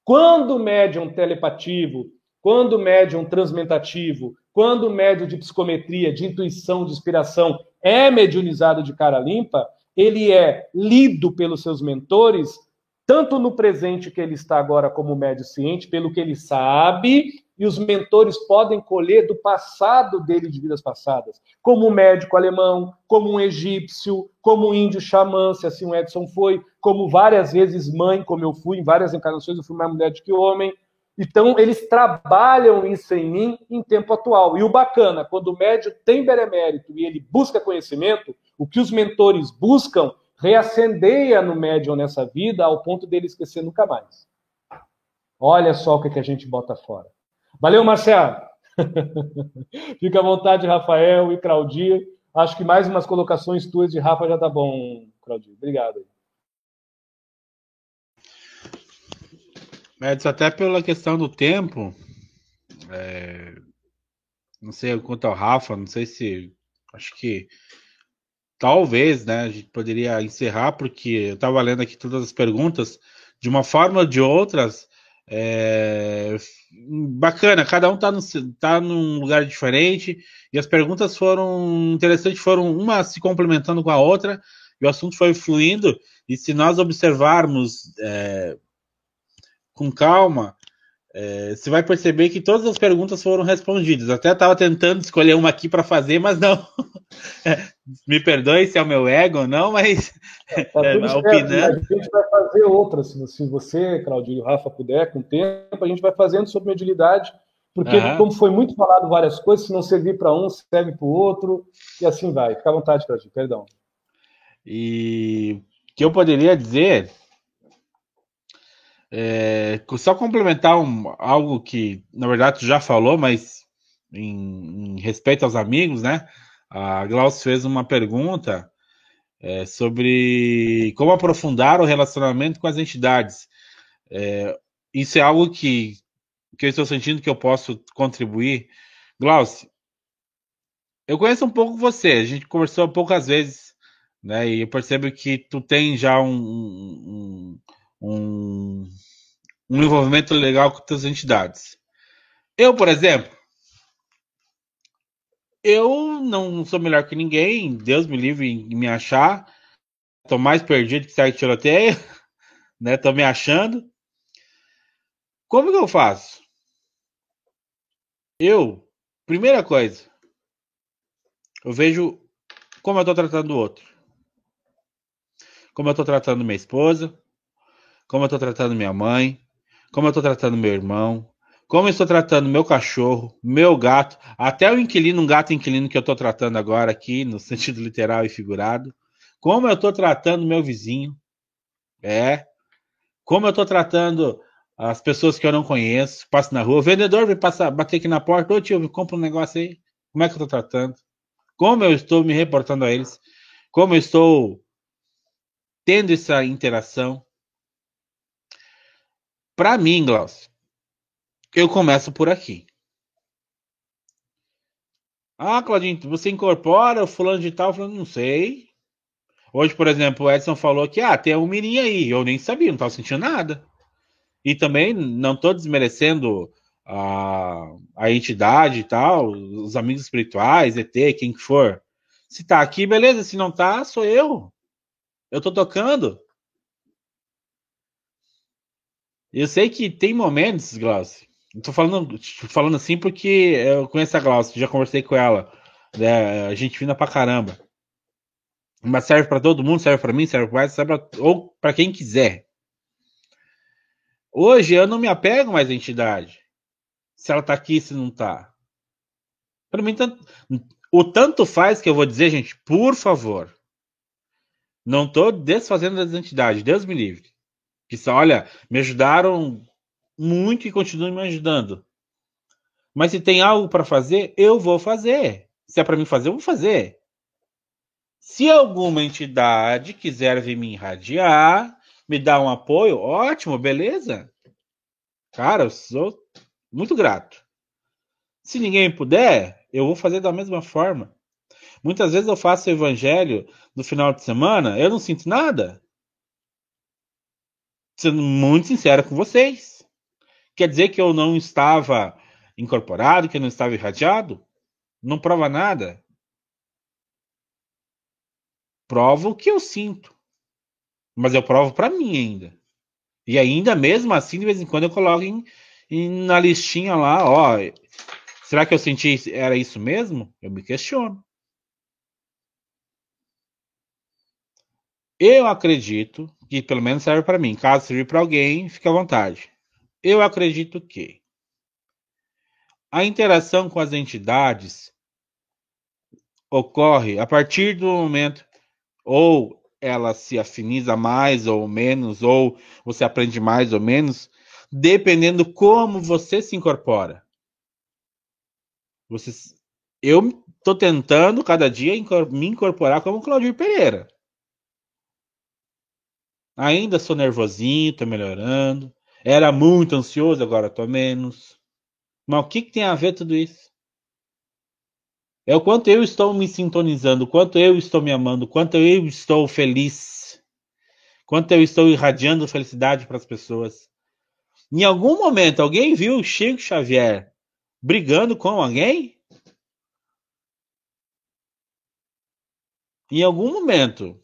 quando o médium telepativo, quando o médium transmentativo, quando o médium de psicometria, de intuição, de inspiração é mediunizado de cara limpa, ele é lido pelos seus mentores, tanto no presente que ele está agora como médium ciente, pelo que ele sabe, e os mentores podem colher do passado dele de vidas passadas, como um médico alemão, como um egípcio, como um índio xamã, se assim o Edson foi, como várias vezes mãe, como eu fui, em várias encarnações eu fui mais mulher do que homem. Então, eles trabalham isso em mim em tempo atual. E o bacana, quando o médium tem benemérito e ele busca conhecimento, o que os mentores buscam reacendeia no médium nessa vida ao ponto dele esquecer nunca mais. Olha só o que a gente bota fora. Valeu, Marcelo! Fica à vontade, Rafael e Claudia. Acho que mais umas colocações tuas de Rafa já tá bom, Claudia. Obrigado. Edson, até pela questão do tempo, não sei quanto ao Rafa, não sei se... Acho que talvez, né, a gente poderia encerrar, porque eu estava lendo aqui todas as perguntas, de uma forma ou de outras, bacana, cada um tá num lugar diferente, e as perguntas foram interessantes, foram uma se complementando com a outra, e o assunto foi fluindo, e se nós observarmos com calma, você vai perceber que todas as perguntas foram respondidas. Até estava tentando escolher uma aqui para fazer, mas não. Me perdoe se é o meu ego ou não, mas opinando. A gente vai fazer outras. Se você, Claudio e o Rafa puder, com o tempo, a gente vai fazendo sobre mediunidade, porque como foi muito falado várias coisas, se não servir para um, serve para o outro, e assim vai. Fica à vontade, Claudio, perdão. E o que eu poderia dizer... só complementar algo que, na verdade, tu já falou, mas em respeito aos amigos, né? A Glaucio fez uma pergunta sobre como aprofundar o relacionamento com as entidades. Isso é algo que eu estou sentindo que eu posso contribuir. Glaucio, eu conheço um pouco você, a gente conversou poucas vezes, né? E eu percebo que tu tem já um envolvimento legal com as entidades. Eu, por exemplo, eu não sou melhor que ninguém, Deus me livre em me achar, tô mais perdido que sai de tiroteio, né? Tô me achando. Como que eu faço? Primeira coisa, eu vejo como eu tô tratando o outro. Como eu tô tratando minha esposa, como eu tô tratando minha mãe, como eu estou tratando meu irmão, como eu estou tratando meu cachorro, meu gato, até o inquilino, um gato inquilino que eu estou tratando agora aqui, no sentido literal e figurado, como eu estou tratando meu vizinho, como eu estou tratando as pessoas que eu não conheço, passo na rua, o vendedor vem bater aqui na porta, ô tio, me compra um negócio aí, como é que eu estou tratando? Como eu estou me reportando a eles? Como eu estou tendo essa interação? Para mim, Glaucio, eu começo por aqui. Claudinho, você incorpora o fulano de tal? Falando, não sei. Hoje, por exemplo, o Edson falou que tem um mirim aí. Eu nem sabia, não estava sentindo nada. E também não estou desmerecendo a entidade e tal, os amigos espirituais, ET, quem que for. Se tá aqui, beleza. Se não tá, sou eu. Eu tô tocando. Eu sei que tem momentos, Glaucio. Tô falando assim porque eu conheço a Glaucio, já conversei com ela. Né, a gente fina pra caramba. Mas serve pra todo mundo, serve pra mim, serve pra ou pra quem quiser. Hoje eu não me apego mais à entidade. Se ela tá aqui, se não tá. Pra mim, o tanto faz que eu vou dizer, gente, por favor. Não tô desfazendo das entidades, Deus me livre. Que só, olha, me ajudaram muito e continuam me ajudando. Mas se tem algo para fazer, eu vou fazer. Se é para mim fazer, eu vou fazer. Se alguma entidade quiser vir me irradiar, me dar um apoio, ótimo, beleza. Cara, eu sou muito grato. Se ninguém puder, eu vou fazer da mesma forma. Muitas vezes eu faço o evangelho no final de semana, eu não sinto nada. Sendo muito sincero com vocês. Quer dizer que eu não estava incorporado, que eu não estava irradiado? Não prova nada. Prova o que eu sinto. Mas eu provo para mim ainda. E ainda mesmo assim, de vez em quando eu coloco na listinha lá, ó, será que eu senti era isso mesmo? Eu me questiono. Eu acredito que pelo menos serve para mim. Caso sirva para alguém, fique à vontade. Eu acredito que a interação com as entidades ocorre a partir do momento ou ela se afiniza mais ou menos, ou você aprende mais ou menos, dependendo como você se incorpora. Eu estou tentando cada dia me incorporar como Claudir Pereira. Ainda sou nervosinho, estou melhorando. Era muito ansioso, agora estou menos. Mas o que tem a ver tudo isso? É o quanto eu estou me sintonizando, o quanto eu estou me amando, o quanto eu estou feliz, quanto eu estou irradiando felicidade para as pessoas. Em algum momento, alguém viu o Chico Xavier brigando com alguém? Em algum momento.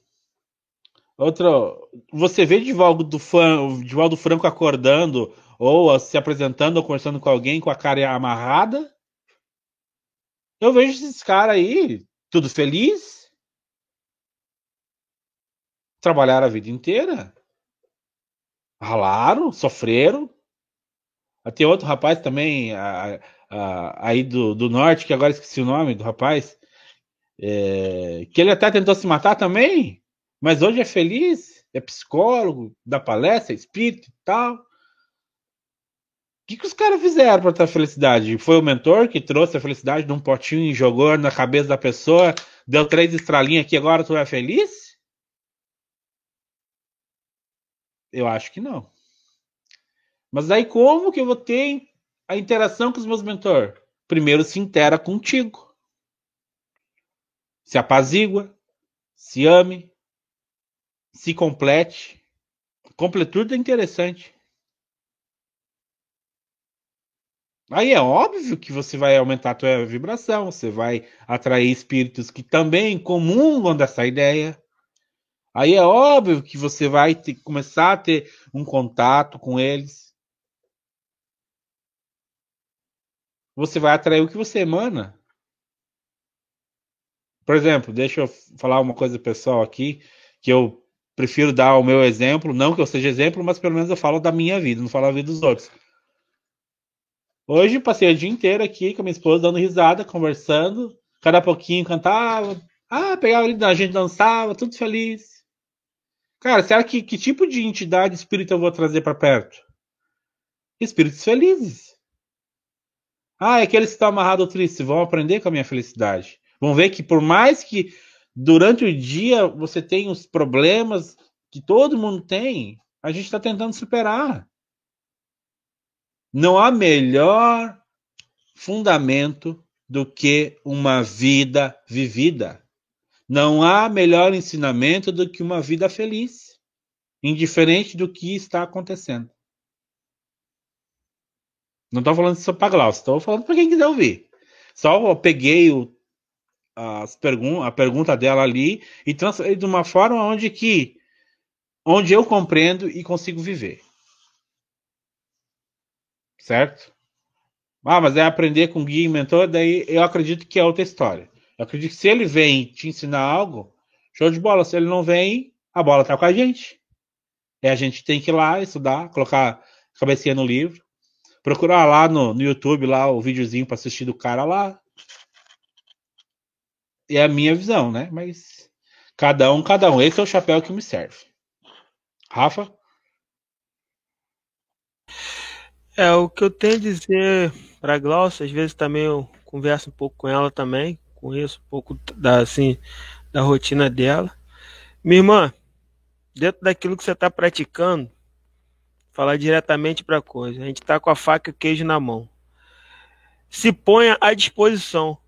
Você vê Divaldo Franco acordando, ou se apresentando, ou conversando com alguém com a cara amarrada? Eu vejo esses caras aí, tudo feliz, trabalharam a vida inteira, ralaram, sofreram. Tem outro rapaz também aí do norte, que agora esqueci o nome do rapaz, que ele até tentou se matar também, mas hoje é feliz, é psicólogo, dá palestra, é espírito e tal. O que os caras fizeram para ter felicidade? Foi o mentor que trouxe a felicidade num potinho e jogou na cabeça da pessoa, deu 3 estrelinhas aqui, agora tu é feliz? Eu acho que não. Mas aí como que eu vou ter a interação com os meus mentores? Primeiro se intera contigo. Se apazigua, se ame, se complete. Completude é interessante. Aí é óbvio que você vai aumentar a tua vibração, você vai atrair espíritos que também comungam dessa ideia. Aí é óbvio que você vai começar a ter um contato com eles. Você vai atrair o que você emana. Por exemplo, deixa eu falar uma coisa pessoal aqui, que eu prefiro dar o meu exemplo, não que eu seja exemplo, mas pelo menos eu falo da minha vida, não falo da vida dos outros. Hoje passei o dia inteiro aqui com a minha esposa dando risada, conversando, cada pouquinho cantava, pegava ali, a gente dançava, tudo feliz. Cara, será que tipo de entidade espírita eu vou trazer para perto? Espíritos felizes. Aqueles que estão amarrados tristes, vão aprender com a minha felicidade. Vão ver que por mais que durante o dia você tenha os problemas que todo mundo tem, a gente está tentando superar. Não há melhor fundamento do que uma vida vivida. Não há melhor ensinamento do que uma vida feliz, indiferente do que está acontecendo. Não estou falando só para Glaucio, estou falando para quem quiser ouvir. Só eu peguei a pergunta dela ali e transformei de uma forma onde eu compreendo e consigo viver. Certo? Mas é aprender com guia e mentor, daí eu acredito que é outra história. Eu acredito que se ele vem te ensinar algo, show de bola. Se ele não vem, a bola tá com a gente. A gente tem que ir lá estudar, colocar a cabecinha no livro, procurar lá no YouTube lá o videozinho para assistir do cara lá. É a minha visão, né? Mas cada um. Esse é o chapéu que me serve. Rafa? O que eu tenho a dizer para a Glaucia, às vezes também eu converso um pouco com ela também, conheço um pouco da rotina dela. Minha irmã, dentro daquilo que você está praticando, falar diretamente para a coisa, a gente está com a faca e o queijo na mão. Se ponha à disposição.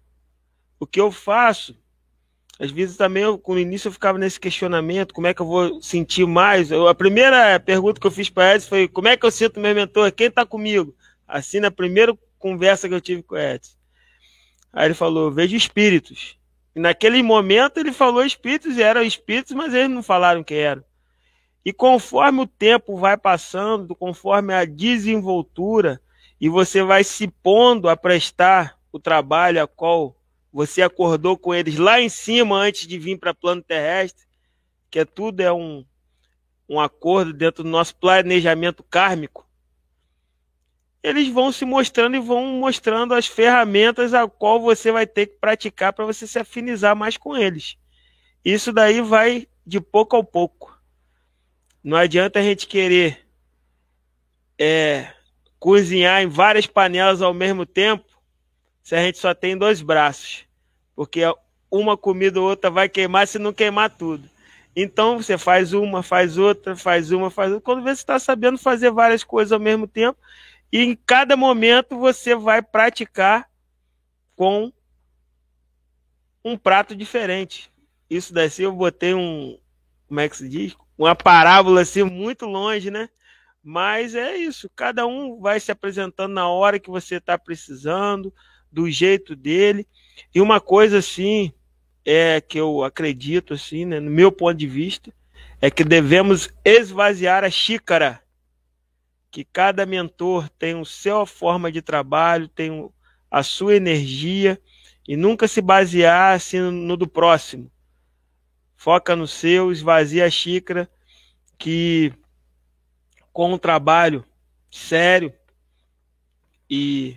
O que eu faço, às vezes também, no início eu ficava nesse questionamento, como é que eu vou sentir mais? A primeira pergunta que eu fiz para Edson foi, como é que eu sinto meu mentor? Quem está comigo? Assim, na primeira conversa que eu tive com o Edson. Aí ele falou, vejo espíritos. E naquele momento ele falou espíritos, e eram espíritos, mas eles não falaram que eram. E conforme o tempo vai passando, conforme a desenvoltura, e você vai se pondo a prestar o trabalho a qual você acordou com eles lá em cima antes de vir para plano terrestre, que tudo é um acordo dentro do nosso planejamento kármico, eles vão se mostrando e vão mostrando as ferramentas a qual você vai ter que praticar para você se afinizar mais com eles. Isso daí vai de pouco a pouco. Não adianta a gente querer cozinhar em várias panelas ao mesmo tempo se a gente só tem 2 braços. Porque uma comida ou outra vai queimar se não queimar tudo. Então você faz uma, faz outra, faz uma, faz outra. Quando você está sabendo fazer várias coisas ao mesmo tempo, e em cada momento você vai praticar com um prato diferente. Isso daí eu botei como é que se diz? Uma parábola assim muito longe, né? Mas é isso, cada um vai se apresentando na hora que você está precisando, do jeito dele. E uma coisa assim, que eu acredito assim, né, no meu ponto de vista, é que devemos esvaziar a xícara, que cada mentor tem a sua forma de trabalho, tem a sua energia, e nunca se basear assim no do próximo. Foca no seu, esvazia a xícara, que com um trabalho sério e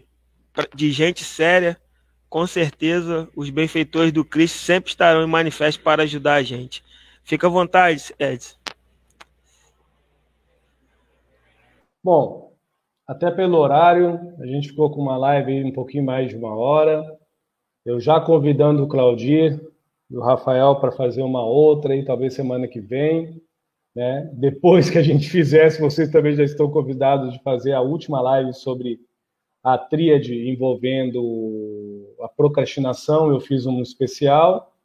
de gente séria, com certeza os benfeitores do Cristo sempre estarão em manifesto para ajudar a gente. Fica à vontade, Edson. Bom, até pelo horário, a gente ficou com uma live aí um pouquinho mais de 1 hora. Eu já convidando o Claudir e o Rafael para fazer uma outra aí, talvez semana que vem. Né? Depois que a gente fizesse, vocês também já estão convidados de fazer a última live sobre a tríade envolvendo a procrastinação. Eu fiz um especial,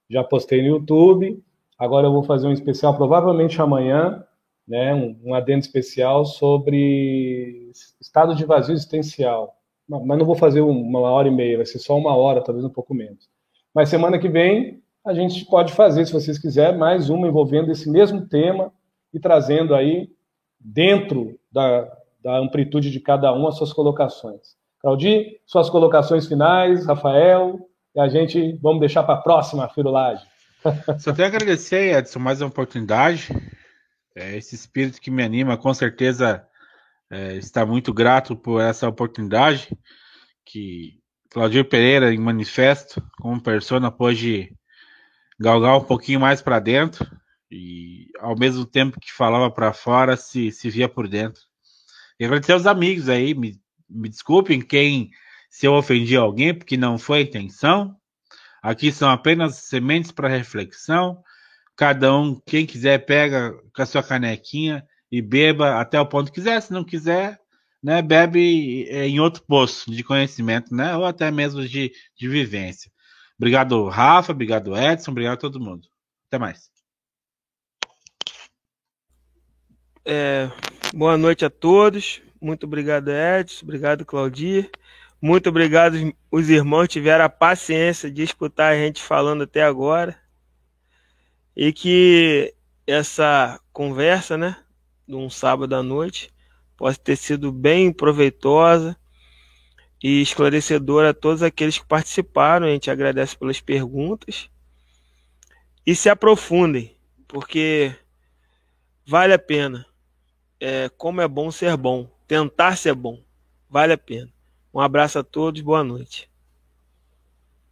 já postei no YouTube. Agora eu vou fazer um especial, provavelmente amanhã, né? Um adendo especial sobre estado de vazio existencial. Mas não vou fazer 1h30, vai ser só 1 hora, talvez um pouco menos. Mas semana que vem a gente pode fazer, se vocês quiserem, mais uma envolvendo esse mesmo tema e trazendo aí, dentro da amplitude de cada um, as suas colocações. Claudir, suas colocações finais, Rafael, e a gente vamos deixar para a próxima firulagem. Só tenho a agradecer, Edson, mais uma oportunidade. Esse espírito que me anima, com certeza, está muito grato por essa oportunidade que Claudir Pereira, em manifesto, como persona, pôde galgar um pouquinho mais para dentro e, ao mesmo tempo que falava para fora, se via por dentro. E agradecer aos amigos aí, me desculpem se eu ofendi alguém, porque não foi a intenção. Aqui são apenas sementes para reflexão. Cada um, quem quiser, pega com a sua canequinha e beba até o ponto que quiser. Se não quiser, né, bebe em outro poço de conhecimento, né, ou até mesmo de vivência. Obrigado, Rafa. Obrigado, Edson. Obrigado a todo mundo. Até mais. Boa noite a todos. Muito obrigado, Edson. Obrigado, Claudir. Muito obrigado, os irmãos tiveram a paciência de escutar a gente falando até agora. E que essa conversa, né, de um sábado à noite, possa ter sido bem proveitosa e esclarecedora a todos aqueles que participaram. A gente agradece pelas perguntas. E se aprofundem, porque vale a pena. Como é bom ser bom. Tentar ser bom. Vale a pena. Um abraço a todos, boa noite.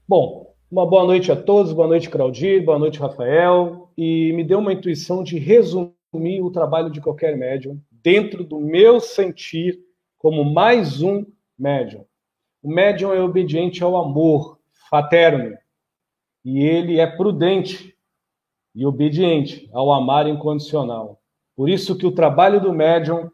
Bom, uma boa noite a todos, boa noite, Claudir, boa noite, Rafael. E me deu uma intuição de resumir o trabalho de qualquer médium dentro do meu sentir como mais um médium. O médium é obediente ao amor fraterno e ele é prudente e obediente ao amar incondicional. Por isso que o trabalho do médium,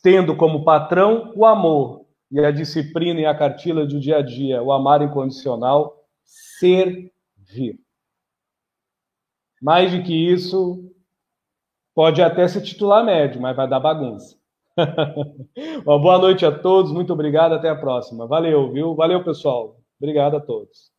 tendo como patrão o amor e a disciplina e a cartilha do dia a dia, o amar incondicional, servir. Mais do que isso, pode até se titular médium, mas vai dar bagunça. Uma boa noite a todos, muito obrigado, até a próxima. Valeu, viu? Valeu, pessoal. Obrigado a todos.